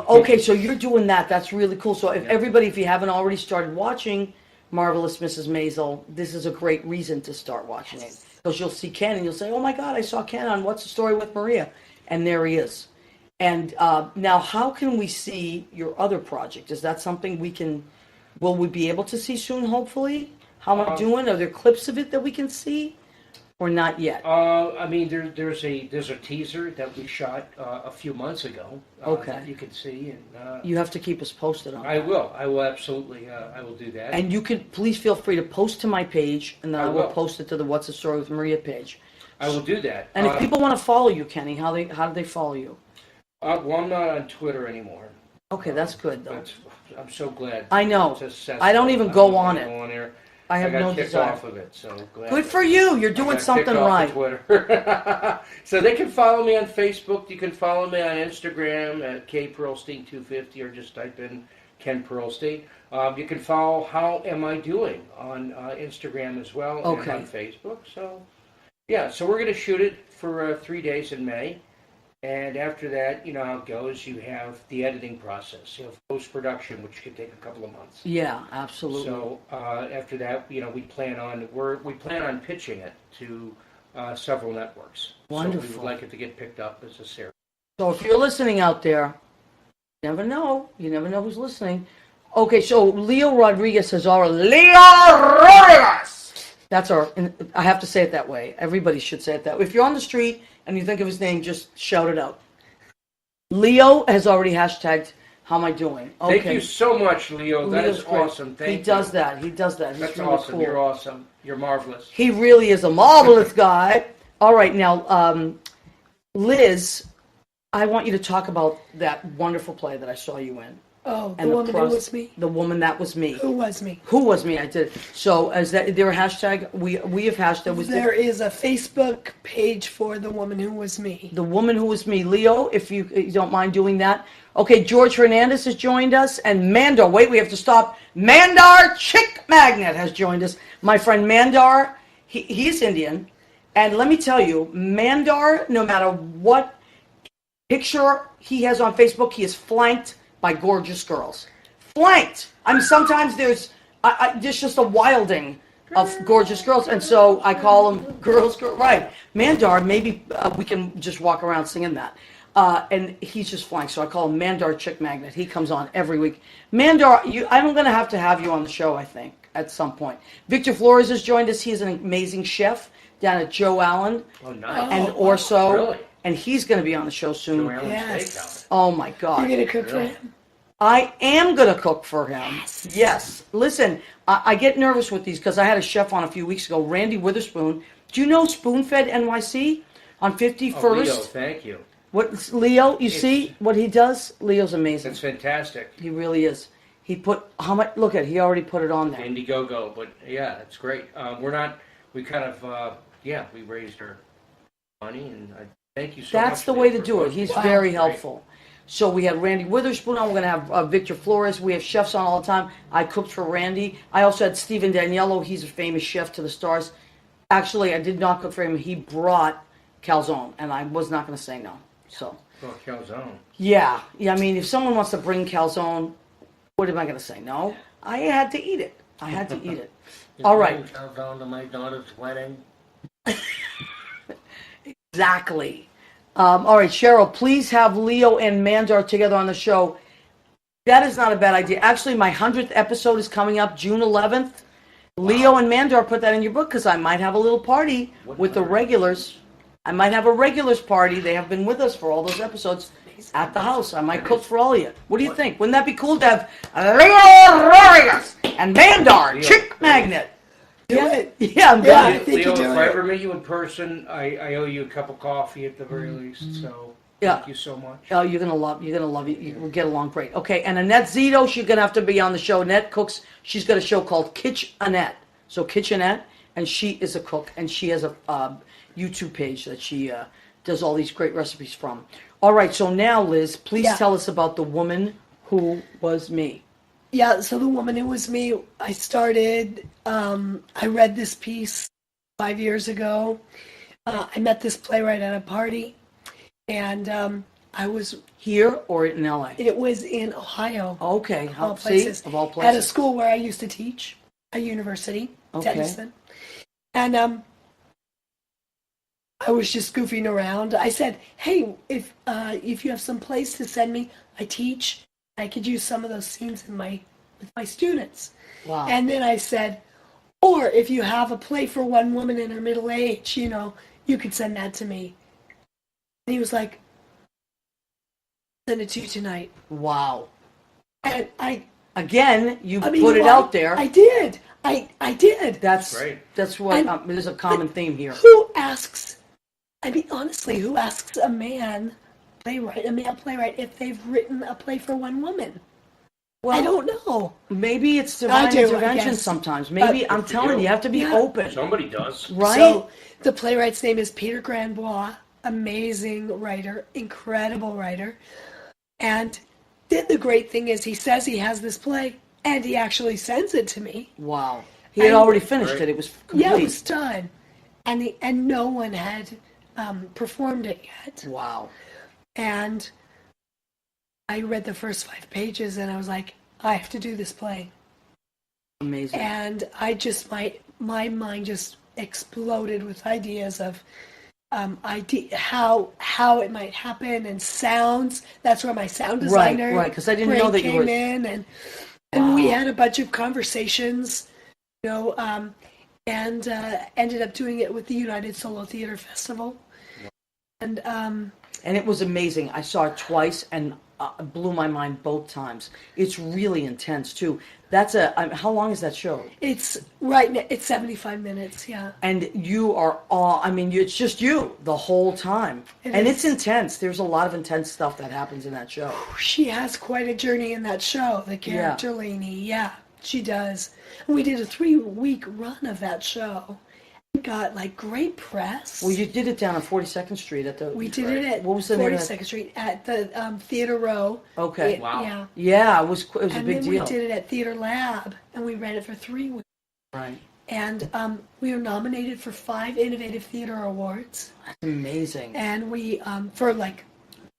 Okay, so you're doing that. That's really cool. So if you haven't already started watching Marvelous Mrs. Maisel, this is a great reason to start watching it. Because you'll see Ken and you'll say, oh my God, I saw Ken on What's the Story with Maria? And there he is. And now how can we see your other project? Is that something will we be able to see soon, hopefully? How am I doing? Are there clips of it that we can see? Or not yet? There's a teaser that we shot a few months ago. Okay. That you can see, and You have to keep us posted on I that. will. I will absolutely. I will do that. And you could please feel free to post to my page, and then I will will. post it to the What's the Story with Maria page. I will do that. And if people want to follow you, Kenny, how do they follow you? Well, I'm not on Twitter anymore. Okay, that's good though. But I'm so glad. I know. It's accessible. I don't even go on it. Go on there. I have got no kicked desire. off of it, so glad. Good for you. You're I doing got something kicked off right. of Twitter. So they can follow me on Facebook. You can follow me on Instagram at kperlstein250, or just type in Ken Perlstein. You can follow How Am I Doing on Instagram as well, Okay. and on Facebook. So yeah, so we're going to shoot it for 3 days in May. And after that, you know how it goes. You have the editing process. You have post-production, which could take a couple of months. Yeah, absolutely. So after that, we plan on pitching it to several networks. So we Wonderful. would like it to get picked up as a series. So if you're listening out there, you never know. You never know who's listening. Okay, so Leo Rodriguez has Leo Rodriguez! That's I have to say it that way. Everybody should say it that way. If you're on the street and you think of his name, just shout it out. Leo has already hashtagged, how am I doing? Okay. Thank you so much, Leo. That Leo's is great. awesome. Thank you. He does that. He's That's really awesome. cool. You're awesome. You're marvelous. He really is a marvelous guy. All right, now, Liz, I want you to talk about that wonderful play that I saw you in. Oh, And the woman who was me? The woman that was me. Who was me? Who was me? I did. So is there a hashtag? We have hashtag. There is a Facebook page for the woman who was me. The woman who was me. Leo, if you don't mind doing that. Okay, George Hernandez has joined us, and Mandar. Wait, we have to stop. Mandar Chick Magnet has joined us. My friend Mandar, he's Indian, and let me tell you, Mandar, no matter what picture he has on Facebook, he is flanked by gorgeous girls. Flanked. I mean, sometimes there's just a wilding of gorgeous girls, and so I call them girls. Right, Mandar. Maybe we can just walk around singing that. And he's just flanked, so I call him Mandar Chick Magnet. He comes on every week. Mandar, I'm going to have you on the show, I think, at some point. Victor Flores has joined us. He's an amazing chef down at Joe Allen. Oh, nice. And Orso. Really? And he's going to be on the show soon. Joe Allen Yes. Steakhouse. Oh, my God. You're going to cook for him? I am going to cook for him. Yes. Listen, I get nervous with these because I had a chef on a few weeks ago, Randy Witherspoon. Do you know Spoonfed NYC on 51st? Oh, Leo, thank you. What, Leo, you see what he does? Leo's amazing. It's fantastic. He really is. He put, how much, look at, he already put it on there. Indiegogo, but yeah, it's great. We raised our money, and I thank you so much. That's the way to do it. for- He's Wow. very Great. helpful. So we had Randy Witherspoon on. We're going to have Victor Flores. We have chefs on all the time. I cooked for Randy. I also had Stephen Daniello. He's a famous chef to the stars. Actually, I did not cook for him. He brought calzone, and I was not going to say no. So, Oh, calzone. yeah. I mean, if someone wants to bring calzone, what am I going to say? No? I had to eat it. All right. Calzone to my daughter's wedding. Exactly. All right, Cheryl, please have Leo and Mandar together on the show. That is not a bad idea. Actually, my 100th episode is coming up June 11th. Leo and Mandar, put that in your book because I might have a little party with the regulars. I might have a regulars party. They have been with us for all those episodes at the house. I might cook for all of you. What do you think? Wouldn't that be cool to have Leo Rodriguez and Mandar Chick Magnet? Do it. Yeah, I'm Yeah. glad. I think Leo, you do if I it. ever meet you in person, I owe you a cup of coffee at the very least. So Yeah. thank you so much. Oh, you're gonna love it. We'll get along great. Okay, and Annette Zito, she's gonna have to be on the show. Annette cooks. She's got a show called Kitchenette. So Kitchenette, and she is a cook, and she has a YouTube page that she does all these great recipes from. All right, so now Liz, please Yeah. tell us about the woman who was me. Yeah, so the woman who was me, I started, I read this piece 5 years ago. I met this playwright at a party, and I was, Here or in LA? it was in Ohio, Okay, of all how, see, places, of all at a places. school where I used to teach, a university, Okay. Denison. And I was just goofing around. I said, hey, if you have some place to send me, I teach. I could use some of those scenes with my students. Wow. And then I said, or if you have a play for one woman in her middle age, you could send that to me. And he was like, send it to you tonight. Wow. And Again, you I mean, put it out there. I did. I did. That's Great. That's what And- there's a common theme here. Who asks, honestly, who asks a male playwright, if they've written a play for one woman? Well, I don't know. Maybe it's I divine do, I intervention guess. sometimes. Maybe I'm telling you have to be Yeah. open, Somebody does. right? So the playwright's name is Peter Grandbois, amazing writer, incredible writer. And then the great thing is he says he has this play, and he actually sends it to me. Wow. He had And- already finished Right. it. It was complete. Yeah, it was done. And no one had performed it yet. Wow. And I read the first 5 pages and I was like, I have to do this play. Amazing. And I just, my mind just exploded with ideas of how it might happen and sounds. That's where my sound designer right, 'cause I didn't know that you came were- in, and we had a bunch of conversations, and ended up doing it with the United Solo Theater Festival. And And it was amazing. I saw it twice and it blew my mind both times. It's really intense too. How long is that show? It's 75 minutes, yeah. And you are all, it's just you the whole time. And it's intense. There's a lot of intense stuff that happens in that show. She has quite a journey in that show, the character Lainey. Yeah, she does. We did a 3-week run of that show. We got great press. Well, you did it down on 42nd Street at the... We did it at what was the name of 42nd Street at the Theater Row. Okay. Wow. Yeah. Yeah, it was a big deal. And then we did it at Theater Lab, and we ran it for 3 weeks. Right. And we were nominated for 5 Innovative Theater Awards. That's amazing. And we, for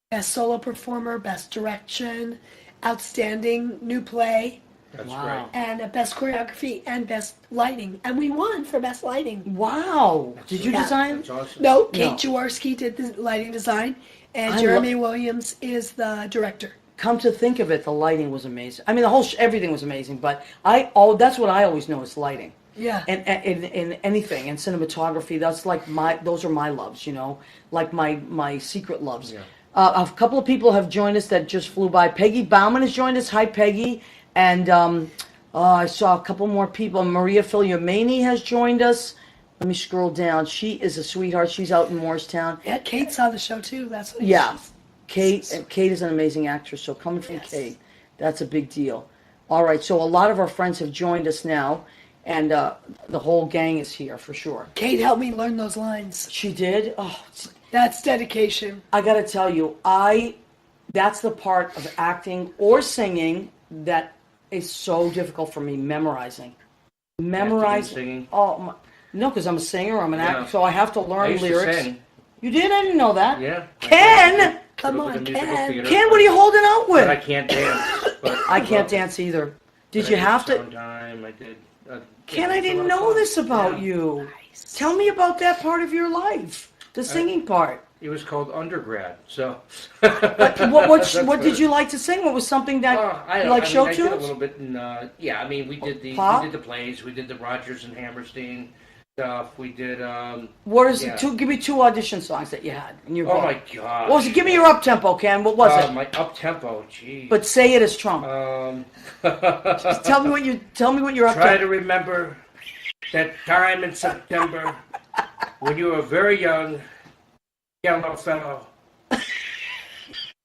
Best Solo Performer, Best Direction, Outstanding New Play, That's Wow. great. and Best Choreography, and Best Lighting. And we won for Best Lighting. Wow. Did you Yeah. design? That's awesome. No, Kate No. Jaworski did the lighting design, and I Jeremy Williams is the director. Come to think of it, the lighting was amazing. The whole everything was amazing, but that's what I always know is lighting. Yeah. And in anything, in cinematography, those are my loves, like my secret loves. Yeah. A couple of people have joined us that just flew by. Peggy Bauman has joined us. Hi, Peggy. And I saw a couple more people. Maria Filiomeni has joined us. Let me scroll down. She is a sweetheart. She's out in Morristown. Yeah, Kate saw the show too. That's what Yeah. Kate is an amazing actress, so coming from Yes. Kate, that's a big deal. All right, so a lot of our friends have joined us now, and the whole gang is here for sure. Kate helped me learn those lines. She did? Oh, That's dedication. I got to tell you, that's the part of acting or singing that is so difficult for me, memorizing. Singing? Oh, no, because I'm a singer, I'm an Yeah. actor, so I have to I learn used lyrics. to sing. You did? I didn't know that. Yeah. Ken! Come With the on, musical Ken. theater. Ken, what are you holding out But I with? can't dance. But I can't dance either. Did But you I have to? Sometime I did. Ken, I didn't know this about you. Tell me about that part of your life, the singing part. It was called undergrad. So. But what did you like to sing? What was something that you like show I did a tunes? little bit. We did Pop? we did the plays. We did the Rodgers and Hammerstein stuff. We did. What is yeah. Give me 2 audition songs that you had in your Oh book. my God. What was it? Give me your up tempo, Ken. What was it? My up tempo. Geez. But say it as Trump. Just tell me what you're up Try to. to remember that time in September when you were very young, yellow fellow.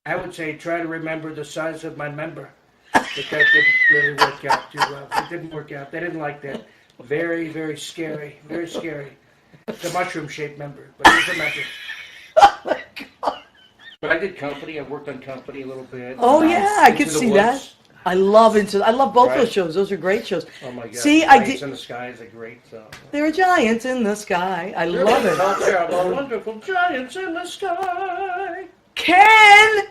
I would say try to remember the size of my member. But that didn't really work out too well. It didn't work out. They didn't like that. Very, very scary. Very scary. The mushroom-shaped member, but it was a member. But I did company. I worked on company a little bit. Oh yeah, I Into could the see Woods. that. I love both Right. those shows. Those are great shows. Oh my God. See, I Giants did. in the Sky is a great song. There are giants in the sky. I love it. Talk about wonderful giants in the sky. Ken,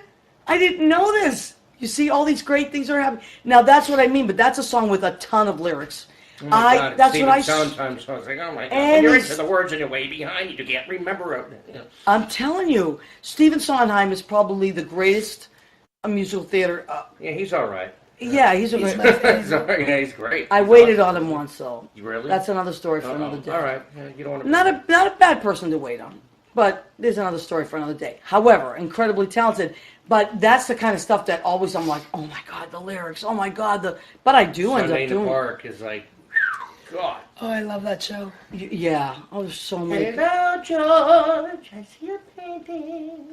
I didn't know this. You see, all these great things are happening. Now that's what I mean, but that's a song with a ton of lyrics. Oh my God, That's Stephen what I. Sondheim songs like, oh my God, And when you're it's- into the words and you're way behind, you can't remember it. Yeah. I'm telling you, Stephen Sondheim is probably the greatest musical theater. Yeah, he's all right. Yeah, he's a He's great. my favorite. He's all right. Yeah, he's great. I He's waited awesome. on him once, though. You really? That's another story for Uh-oh. another day. All right. Yeah, you don't want to. Not a bad person to wait on, but there's another story for another day. However, incredibly talented. But that's the kind of stuff that always I'm like, oh my God, the lyrics. Oh my God, But I do end Sunday up in the doing. Park is like, God. Oh, I love that show. Yeah. Oh, there's so many. Hello, George. I see a painting.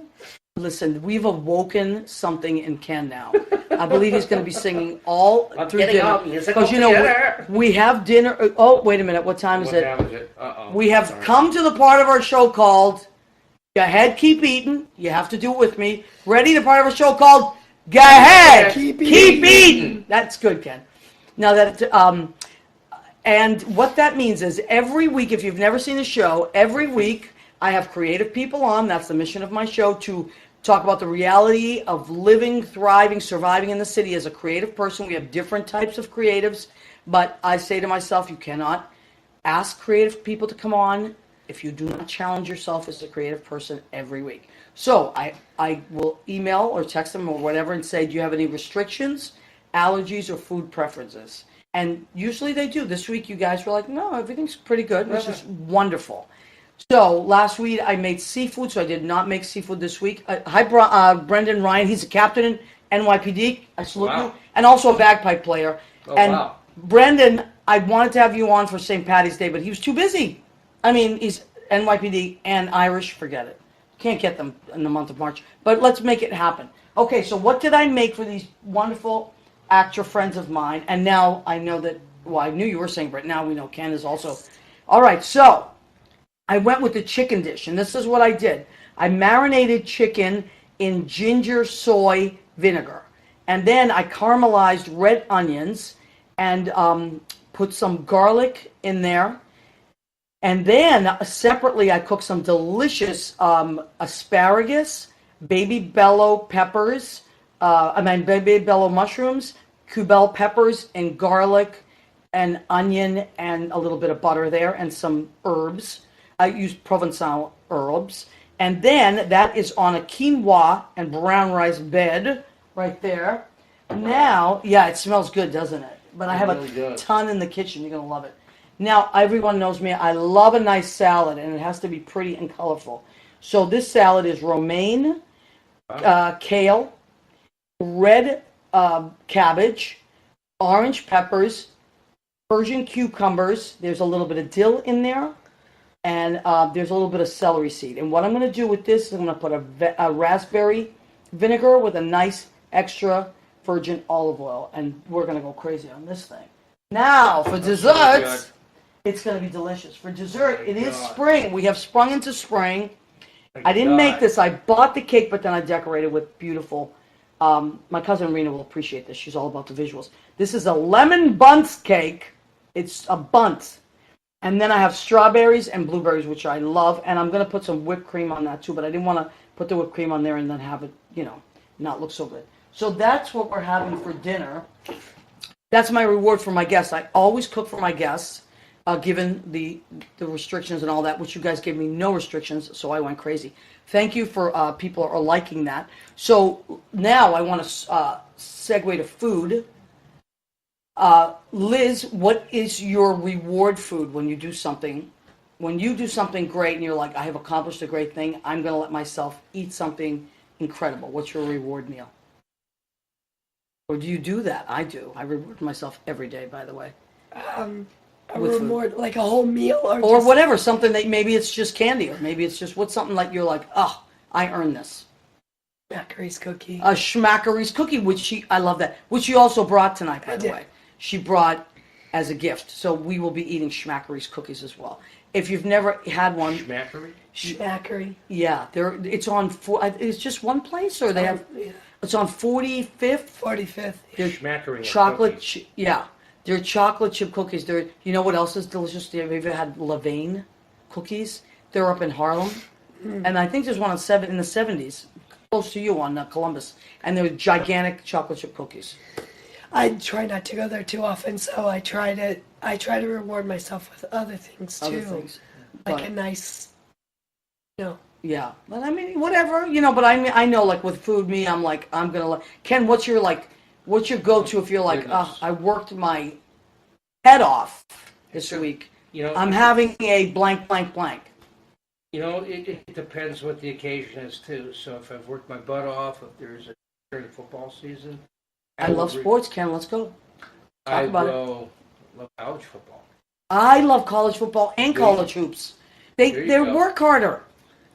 Listen, we've awoken something in Ken now. I believe he's going to be singing all I'm through getting dinner. up. Musical Because you know theater. we have dinner. Oh, wait a minute. What time is What it? time is it? Uh-oh. We have Sorry. come to the part of our show called Go Ahead, Keep Eating. You have to do it with me. Ready? The part of our show called Go Ahead, Keep Keep Eating. That's good, Ken. Now that and what that means is every week, if you've never seen the show, every week I have creative people on. That's the mission of my show, to talk about the reality of living, thriving, surviving in the city as a creative person. We have different types of creatives, but I say to myself, you cannot ask creative people to come on if you do not challenge yourself as a creative person every week. So I will email or text them or whatever and say, do you have any restrictions, allergies, or food preferences? And usually they do. This week you guys were like, no, everything's pretty good, which is wonderful. So last week I made seafood, so I did not make seafood this week. Hi, Brendan Ryan. He's a captain in NYPD. I salute Wow. you. And also a bagpipe player. Oh, and wow. Brendan, I wanted to have you on for St. Patty's Day, but he was too busy. I mean, he's NYPD and Irish. Forget it. Can't get them in the month of March. But let's make it happen. Okay, so what did I make for these wonderful actor friends of mine? And now I know that, well, I knew you were saying, but now we know Ken is also. All right, so I went with the chicken dish, and this is what I did. I marinated chicken in ginger soy vinegar. And then I caramelized red onions and put some garlic in there. And then separately, I cooked some delicious asparagus, baby bello peppers, baby bello mushrooms, cubel peppers, and garlic, and onion, and a little bit of butter there, and some herbs. I used Provençal herbs. And then that is on a quinoa and brown rice bed right there. Now, yeah, it smells good, doesn't it? But I have a ton in the kitchen. You're going to love it. Now, everyone knows me. I love a nice salad, and it has to be pretty and colorful. So this salad is romaine, kale, red cabbage, orange peppers, Persian cucumbers. There's a little bit of dill in there, and there's a little bit of celery seed. And what I'm going to do with this is I'm going to put a raspberry vinegar with a nice extra virgin olive oil, and we're going to go crazy on this thing. Now, for desserts, it's going to be delicious. For dessert, it is spring. We have sprung into spring. I didn't make this. I bought the cake, but then I decorated with beautiful. My cousin Rena will appreciate this. She's all about the visuals. This is a lemon bundt cake. It's a bundt. And then I have strawberries and blueberries, which I love. And I'm going to put some whipped cream on that, too. But I didn't want to put the whipped cream on there and then have it, not look so good. So that's what we're having for dinner. That's my reward for my guests. I always cook for my guests, given the restrictions and all that, which you guys gave me no restrictions, so I went crazy. Thank you for people are liking that. So now I want to segue to food. Liz, what is your reward food when you do something? When you do something great and you're like, I have accomplished a great thing, I'm going to let myself eat something incredible. What's your reward meal? Or do you do that? I do. I reward myself every day, by the way. A reward, like a whole meal? Or just whatever, something that maybe it's just candy, or maybe it's just what's something like you're like, oh, I earned this. Schmackary's cookie. A Schmackary's cookie, I love that, which she also brought tonight, by the way. She brought as a gift. So we will be eating Schmackary's cookies as well. If you've never had one. Schmackary? Schmackary. Yeah, it's on, it's just one place, or they have, it's on 45th? 45th. Schmackary. Chocolate, they're chocolate chip cookies. They're, you know what else is delicious? Have you ever had Levain cookies? They're up in Harlem. And I think there's one in the 70s, close to you on Columbus. And they're gigantic chocolate chip cookies. I try not to go there too often, so I try to reward myself with other things too. Like a nice, Yeah, but I mean, whatever, but I know, like with food, I'm like, I'm gonna Ken, what's your go-to if you're like, I worked my head off this week. I'm having a blank, blank, blank. It depends what the occasion is too. So if I've worked my butt off, if there's during football season. I love sports, Ken. Let's go. Talk about it. Love college football. I love college football and college hoops. They work harder.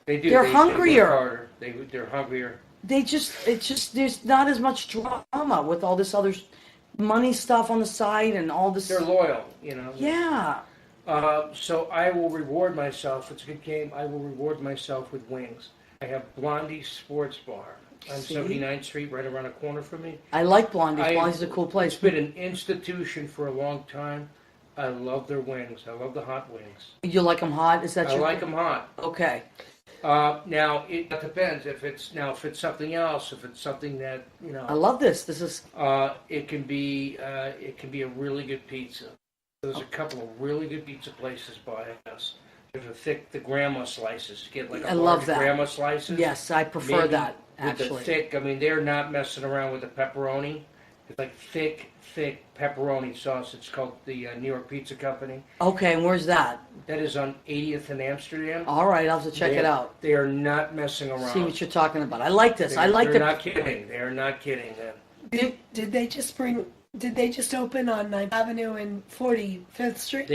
They do. They're hungrier. They work harder. They're hungrier. It's just there's not as much drama with all this other money stuff on the side and all this. They're loyal, Yeah. So I will reward myself. It's a good game. I will reward myself with wings. I have Blondie Sports Bar on 79th Street, right around the corner from me. I like Blondie. Blondie's a cool place. It's been an institution for a long time. I love their wings. I love the hot wings. You like them hot? Is that I like them hot. Okay. Now it depends. If it's something else, if it's something that I love this. This is. It can be a really good pizza. There's a couple of really good pizza places by us. There's the grandma slices. You get like a large grandma slices. Yes, I prefer that. Actually, with the thick. I mean, they're not messing around with the pepperoni. It's like thick pepperoni sauce. It's called the New York Pizza Company. Okay, and where's that? That is on 80th in Amsterdam. All right, I'll have to check it out. They are not messing around. See what you're talking about. I like this. I like They're the. not kidding. They are not kidding. Did they just open on 9th Avenue and 45th Street?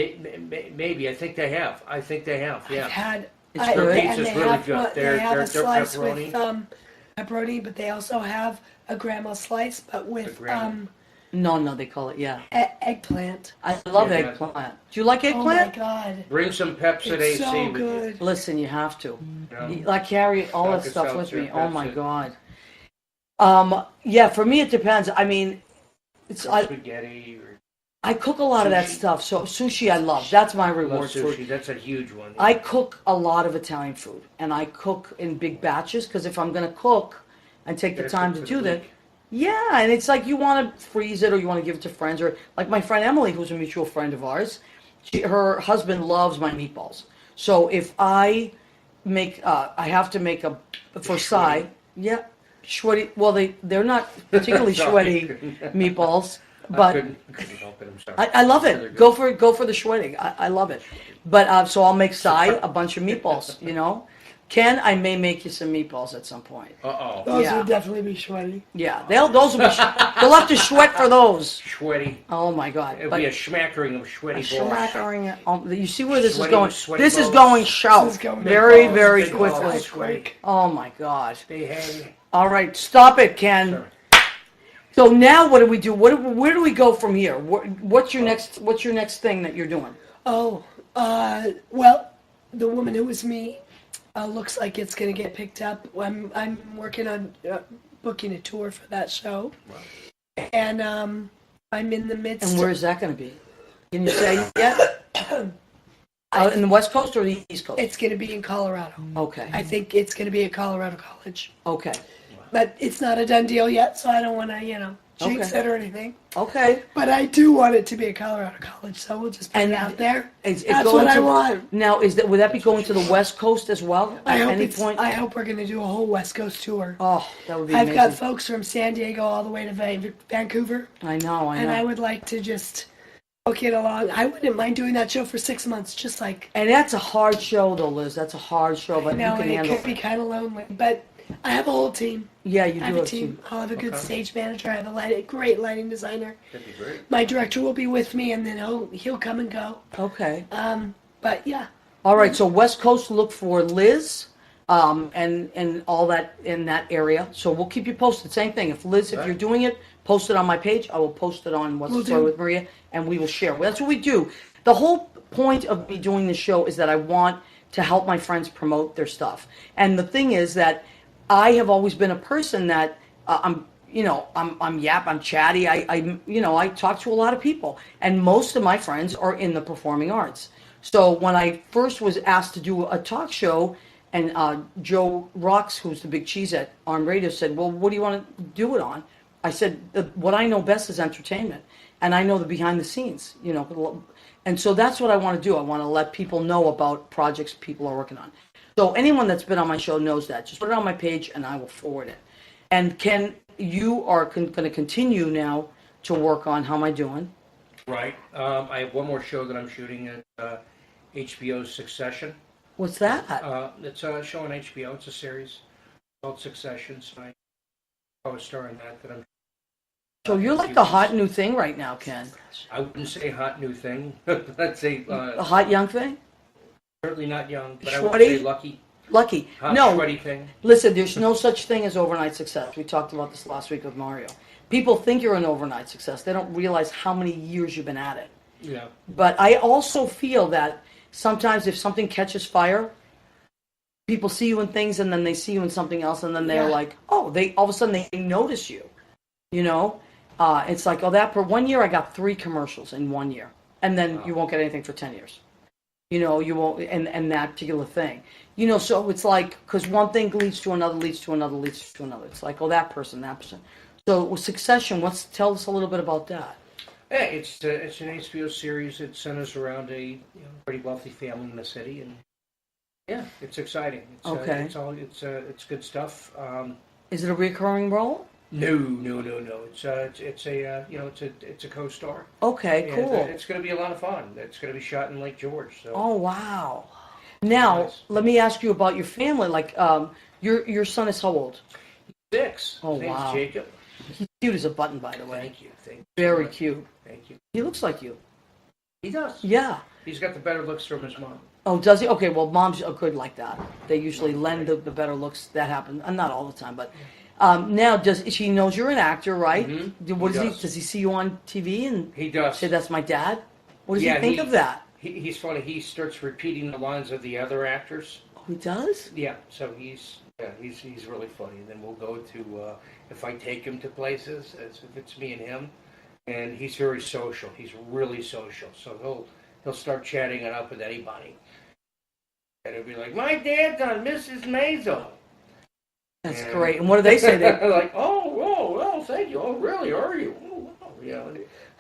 Maybe. I think they have. Yeah. I've had. Their pizza's really good. They have a slice pepperoni. with pepperoni, but they also have a grandma slice, but with No, they call it, eggplant. I love Yeah. eggplant. Do you like Oh my eggplant? God. Bring some Pepsi It's AC so with you. good. Listen, you have to. know? I carry all that Vodka stuff with seltzer, me. Oh my Pepsi. God. Yeah, for me it depends. I mean, Spaghetti or I cook a lot of that Sushi. stuff. So sushi I love. That's my love reward food. sushi. That's a huge one. I cook a lot of Italian food, and I cook in big batches because if I'm going to cook and take the Gotta time cook to for the do that, week. yeah, and it's like you want to freeze it or you want to give it to friends or like my friend Emily, who's a mutual friend of ours. Her husband loves my meatballs, so if I make, I have to make a for Sai, yeah, sweaty. Well, they're not particularly sweaty meatballs. But couldn't help it. I'm sorry. I love Sure they're it. good. Go for the shredding. I love it. But so I'll make Sai a bunch of meatballs. You know, Ken, I may make you some meatballs at some point. Uh-oh. Those Yeah. would definitely be sweaty. Yeah, those will be. They'll have to sweat for those. Sweaty. Oh my God! It'll But be a schmackering of sweaty balls. smattering. You see where this is Sweaty- going? sweaty This is balls. going south This is going very, big very balls, big balls. quickly. Sweaty. Oh my God! They hang. All right, stop it, Ken. Sorry. So now what do we do? Where do we go from here? What's your next thing that you're doing? Oh, well, the woman who was me looks like it's going to get picked up. I'm working on booking a tour for that show, and I'm in the midst. And where is that going to be? Can you say yet? In the West Coast or the East Coast? It's going to be in Colorado. Okay. I think it's going to be at Colorado College, Okay. but it's not a done deal yet, so I don't want to, jinx Okay. it or anything. Okay. But I do want it to be at Colorado College, so we'll just put And it out there. It's That's going what I to- want. Now, would that be going to the West Coast as well? I At hope any point? I hope we're going to do a whole West Coast tour. Oh, that would be I've amazing. got folks from San Diego all the way to Vancouver, I know. and I would like to just book it along. I wouldn't mind doing that show for 6 months, just like, And that's a hard show, though, Liz. That's a hard show, but you know, you can and it handle could be kind of lonely. But I have a whole team. Yeah, you do I have have a team. I'll have a good Okay. stage manager. I have a great lighting designer. That'd be great. My director will be with me, and then he'll come and go. Okay. But yeah, All right, so West Coast, look for Liz, and all that in that area. So we'll keep you posted. Same thing. If Liz, if Right. you're doing it, post it on my page. I will post it on What's Will the Story do. with Maria, and we will share. That's what we do. The whole point of me doing the show is that I want to help my friends promote their stuff. And the thing is that I have always been a person that I'm chatty. I talk to a lot of people, and most of my friends are in the performing arts. So when I first was asked to do a talk show, and Joe Rocks, who's the big cheese at Arm Radio, said, "Well, what do you want to do it on?" I said, "What I know best is entertainment, and I know the behind the scenes, And so that's what I want to do. I want to let people know about projects people are working on. So anyone that's been on my show knows that. Just put it on my page, and I will forward it. And Ken, you are going to continue now to work on How Am I Doing? Right. I have one more show that I'm shooting at HBO's Succession. What's that? It's a show on HBO. It's a series called Succession. So I was starring that I'm. So you're like the hot new thing right now, Ken. I wouldn't say hot new thing. I'd say The hot young thing? certainly not young, but I would Sweaty? say lucky. Lucky. Hot No, sweaty thing. listen, there's no such thing as overnight success. We talked about this last week with Mario. People think you're an overnight success. They don't realize how many years you've been at it. Yeah. But I also feel that sometimes if something catches fire, people see you in things and then they see you in something else and then they're Yeah. like, oh, they all of a sudden they notice you. It's like, oh, that for 1 year I got 3 commercials in 1 year, and then you won't get anything for 10 years. You won't, and that particular thing. So it's like, because one thing leads to another, leads to another, leads to another. It's like, oh, that person, that person. So with Succession, tell us a little bit about that. Yeah, it's an HBO series. It centers around a pretty wealthy family in the city, and yeah, it's exciting. It's, Okay. it's good stuff. Is it a recurring role? No. It's a co-star. Okay, And, cool. it's going to be a lot of fun. It's going to be shot in Lake George. So Oh, wow. Now, Nice. let me ask you about your family. Like, your son is how old? 6. Oh, His name's wow. Jacob. He's cute as a button, by the way. Thank you. Thank you. Very cute. Thank you. He looks like you. He does. Yeah. He's got the better looks from his mom. Oh, does he? Okay, well, moms are good like that. They usually lend the better looks. That happens. Not all the time, but now she knows you're an actor, right? Mhm. What He does does. Does he see you on TV and He does. say that's my dad? What does Yeah, he think he- of that? He's funny. He starts repeating the lines of the other actors. Oh, he does? Yeah, so he's really funny. And then we'll go to if I take him to places, as if it's me and him, and he's very social. He's really social, so he'll start chatting it up with anybody, and he'll be like, "My dad's on Mrs. Maisel." That's And- great. And what do they say? They, like, oh, thank you. Oh, really? Are you? Oh, wow. Yeah,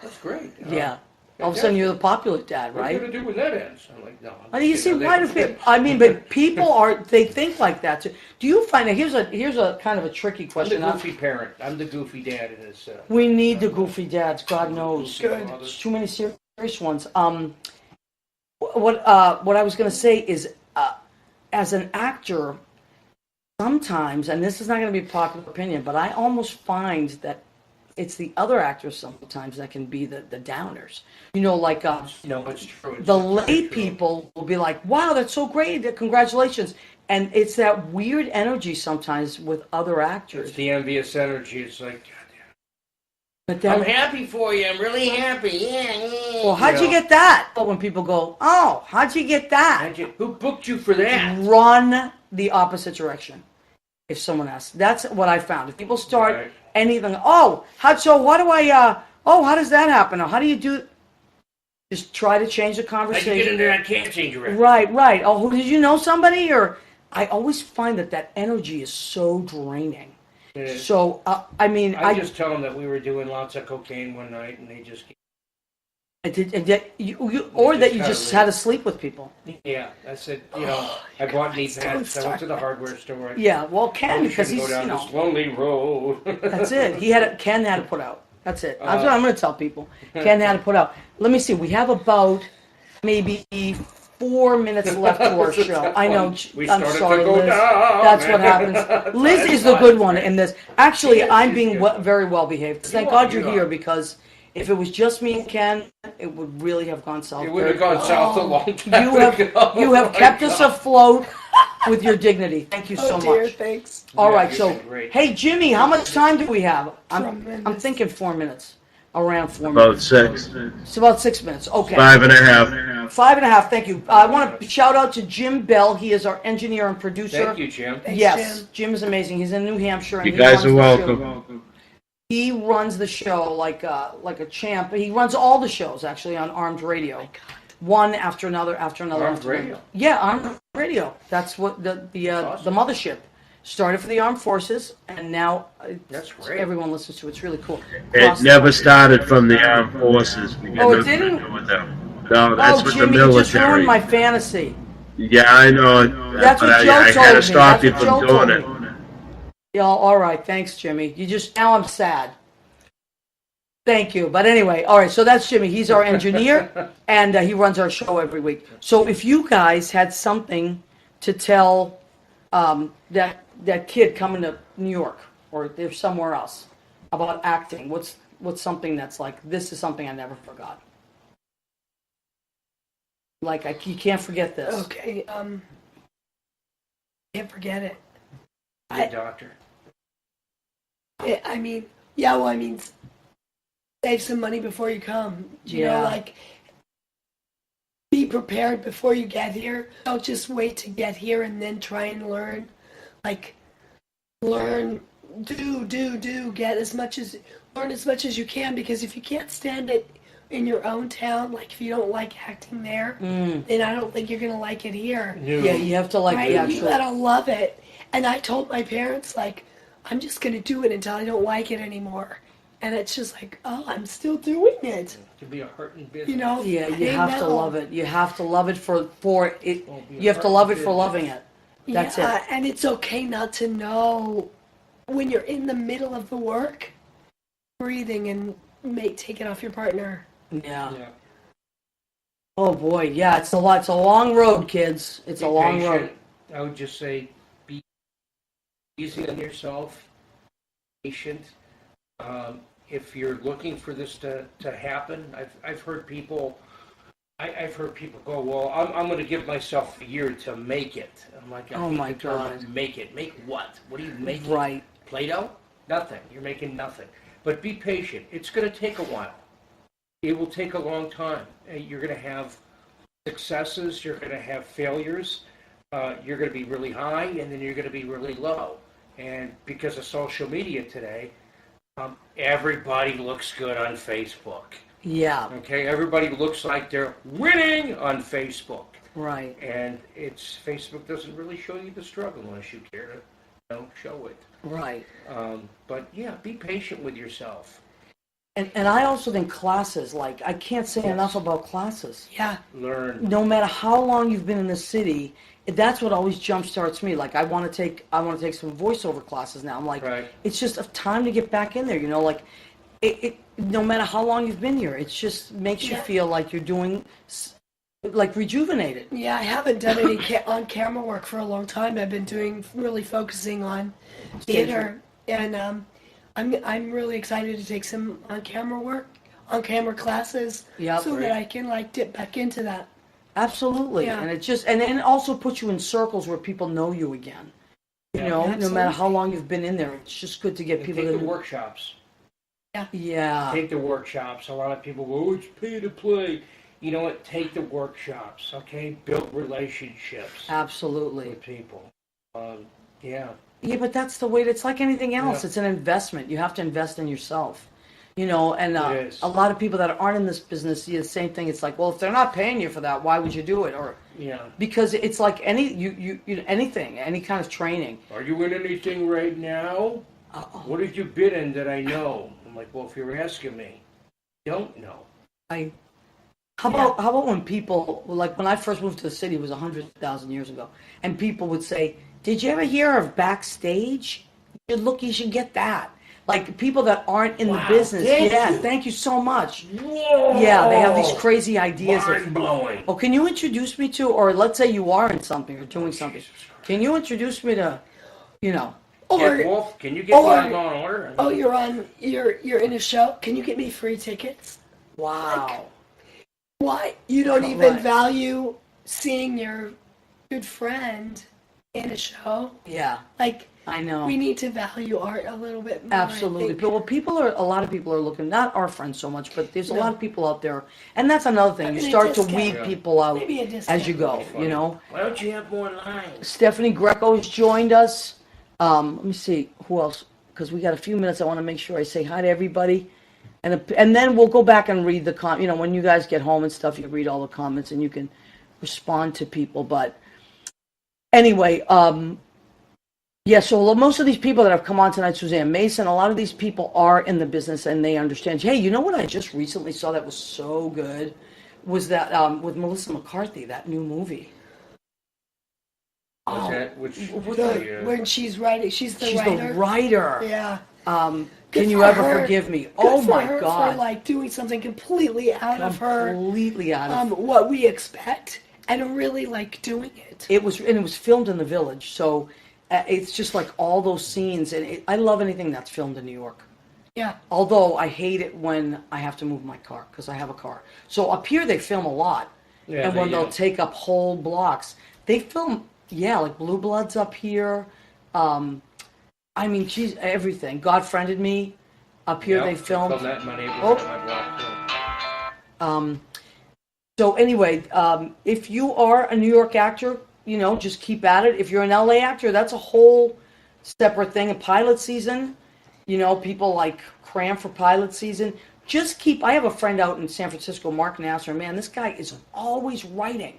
that's great. yeah. All of a sudden, you're the popular dad, What are you right? gonna do when that ends? I'm like, no. I'm I mean, you just see, kidding. why do people? I mean, but people they think like that too. Do you find that? Here's a kind of a tricky I'm the question. goofy parent. I'm the goofy dad in this. We need the goofy dads. God knows. Good. There's too many serious ones. What I was going to say is, as an actor, sometimes, and this is not going to be a popular opinion, but I almost find that it's the other actors sometimes that can be the downers. You know, like No, it's true. the It's lay true. people will be like, "Wow, that's so great! Congratulations!" And it's that weird energy sometimes with other actors. It's the envious energy. It's like, But I'm then, happy for you. I'm really happy. Yeah. well, how'd you Yeah. get that? But when people go, "Oh, how'd you get that?" who booked you for that? Run the opposite direction. If someone asks, that's what I found. If people start Right. anything, how does that happen? Or how do you do? Just try to change the How'd you get conversation. into that can't change your record? Right. Oh, did you know somebody? Or I always find that energy is so draining. It is. So I mean, I just tell them that we were doing lots of cocaine one night, and they just I did, and that or that you gotta just leave. had to sleep with people. yeah. I said, I bought knee pads. I went to the hardware store. Yeah, well, Ken, You because shouldn't he's go down this lonely road. That's it. Ken had to put out. That's it. That's what I'm going to tell people. Ken had to put out. Let me see. We have about maybe 4 minutes left to our show. I know. We I'm started sorry, to go Liz. down. That's what happens. Liz is the good one in this. Actually, Yes, I'm she's being good. very well behaved. Thank are, God you you're are. here, because if it was just me and Ken, it would really have gone south. It would have gone south a long time You have ago. you have Oh, kept my us God. afloat with your dignity. Thank you so Oh dear, much. thanks. All Yeah, right, you've so been great. hey Jimmy, how much time do we have? I'm Tremendous. thinking 4 minutes. Around 4 About minutes. 6. It's about 6 minutes. Okay. 5.5. 5.5. Thank you. I want to shout out to Jim Bell. He is our engineer and producer. Thank you, Jim. Thanks, Yes, Jim is amazing. He's in New Hampshire. And You he guys runs are the show. welcome. He runs the show like a champ. He runs all the shows actually on Armed Radio, one after another after another. Armed after another. Radio? Yeah, Armed Radio. That's what the awesome. mothership started for the armed forces, and now That's great. everyone listens to it. It's really cool. It never started from the armed forces. We got Oh, it nothing to didn't? do with them. No, that's Oh, with Jimmy, the you just military. ruined my fantasy. Yeah, I know. That's but what Joe I told had me. to stop you That's what from Joe doing told it. Yeah, all right. Thanks, Jimmy. Now I'm sad. Thank you. But anyway, all right. So that's Jimmy. He's our engineer, and he runs our show every week. So if you guys had something to tell that kid coming to New York or they're somewhere else about acting, what's something that's like, this is something I never forgot. Like you can't forget this. Okay, can't forget it. Be a doctor. I mean, save some money before you come. You Yeah. know, like, be prepared before you get here. Don't just wait to get here and then try and learn. Like, learn, learn as much as you can, because if you can't stand it in your own town, like if you don't like acting there, then I don't think you're gonna like it here. Yeah, you have to like Right? the You actual. gotta love it. And I told my parents, like, I'm just gonna do it until I don't like it anymore. And it's just like, oh, I'm still doing it. To be a heart and business. You know? Yeah, you They have to know. love it. You have to love it for it. Won't be a You have to part love of it for business. loving it. That's Yeah, it. and it's okay not to know when you're in the middle of the work, breathing and take it off your partner. Yeah. Yeah. Oh boy, yeah, it's a lot. It's a long road, kids. It's a long road. Patient. I would just say be easy on yourself, patient. If you're looking for this to happen, I've heard people. I've heard people go, well, I'm going to give myself a year to make it. I'm like, Oh my God. Make it. Make what? What are you making? Right. Play-Doh? Nothing. You're making nothing. But be patient. It's going to take a while. It will take a long time. You're going to have successes. You're going to have failures. You're going to be really high, and then you're going to be really low. And because of social media today, everybody looks good on Facebook. Yeah. Okay, everybody looks like they're winning on Facebook. Right. And Facebook doesn't really show you the struggle unless you care to show it. Right. But yeah, be patient with yourself. And I also think classes, like, I can't say enough about classes. Yeah. Learn. No matter how long you've been in the city, that's what always jumpstarts me. Like, I want to take some voiceover classes now. I'm like, Right. It's just a time to get back in there, like, it no matter how long you've been here, it just makes you feel like you're doing, like, rejuvenated. Yeah, I haven't done any on-camera work for a long time. I've been really focusing on theater, and I'm really excited to take some on-camera classes, Yep. so that I can like dip back into that. Absolutely. Yeah. And it also puts you in circles where people know you again. No matter how long you've been in there, it's just good to get people Take to the workshops. Yeah. Take the workshops. A lot of people go, oh, it's pay to play. You know what? Take the workshops, okay? Build relationships Absolutely. with people. Yeah. Yeah, but that's the way. It's like anything else. Yeah. It's an investment. You have to invest in yourself. And It is. a lot of people that aren't in this business see the same thing. It's like, well, if they're not paying you for that, why would you do it? Or Yeah. because it's like anything, any kind of training. Are you in anything right now? What did you bid in that I know? I'm like, well, if you're asking me, don't know. How about when people, like when I first moved to the city, it was 100,000 years ago, and people would say, did you ever hear of Backstage? You should get that. Like people that aren't in the business. Thank you so much. Whoa! Yeah, they have these crazy ideas. Mind blowing. Oh, can you introduce me to, or let's say you are in something or doing something. Can you introduce me to, Wolf, can you get me on order? Oh, you're in a show. Can you get me free tickets? Wow. Why you don't even Right. value seeing your good friend in a show? Yeah, Like I know. we need to value art a little bit more. I Absolutely. think. But a lot of people are looking, not our friends so much, but there's a lot of people out there. And that's another thing. You Maybe a start to discount. weed people out Maybe a discount. as you go, Why don't you have more lines? Stephanie Greco has joined us. Let me see who else, because we got a few minutes. I want to make sure I say hi to everybody, and then we'll go back and read the when you guys get home and stuff, you read all the comments and you can respond to people. But anyway, so most of these people that have come on tonight, Suzanne Mason, a lot of these people are in the business and they understand. Hey, you know what I just recently saw that was so good was that with Melissa McCarthy, that new movie. What's that? Which When she's writing, she's the She's writer. the writer. Yeah. Can Good you for ever her. forgive me? Good Oh for my her God. For like doing something completely out of her, Completely out of what we expect, and really like doing it. it was filmed in the Village, so it's just like all those scenes, and I love anything that's filmed in New York. Yeah. Although I hate it when I have to move my car because I have a car. So up here they film a lot, Yeah, and when they they'll do. take up whole blocks, they film. Yeah, like Blue Bloods up here. I mean, geez, everything. God Friended Me. Up here they filmed. that in my neighborhood, Oh. my block, too. So anyway, if you are a New York actor, just keep at it. If you're an LA actor, that's a whole separate thing. A pilot season, people like cram for pilot season. Just I have a friend out in San Francisco, Mark Nasser. Man, this guy is always writing.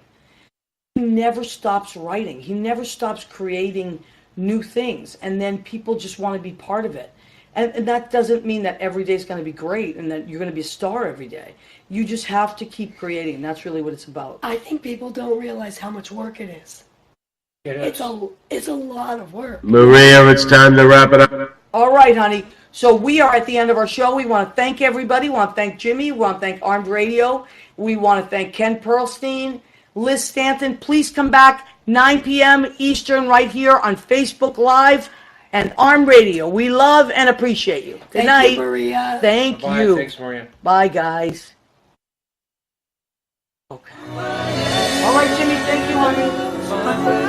He never stops writing. He never stops creating new things. And then people just want to be part of it. And that doesn't mean that every day is going to be great and that you're going to be a star every day. You just have to keep creating. And that's really what it's about. I think people don't realize how much work it is. It is. It's a lot of work. Maria, it's time to wrap it up. All right, honey. So we are at the end of our show. We want to thank everybody. We want to thank Jimmy. We want to thank Armed Radio. We want to thank Ken Perlstein, Liz Stanton. Please come back 9 p.m. Eastern right here on Facebook Live and Armed Radio. We love and appreciate you. Good night. Thank you, Maria. Thank Bye. you. Thanks, Maria. Bye, guys. Okay. All right, Jimmy. Thank you, honey.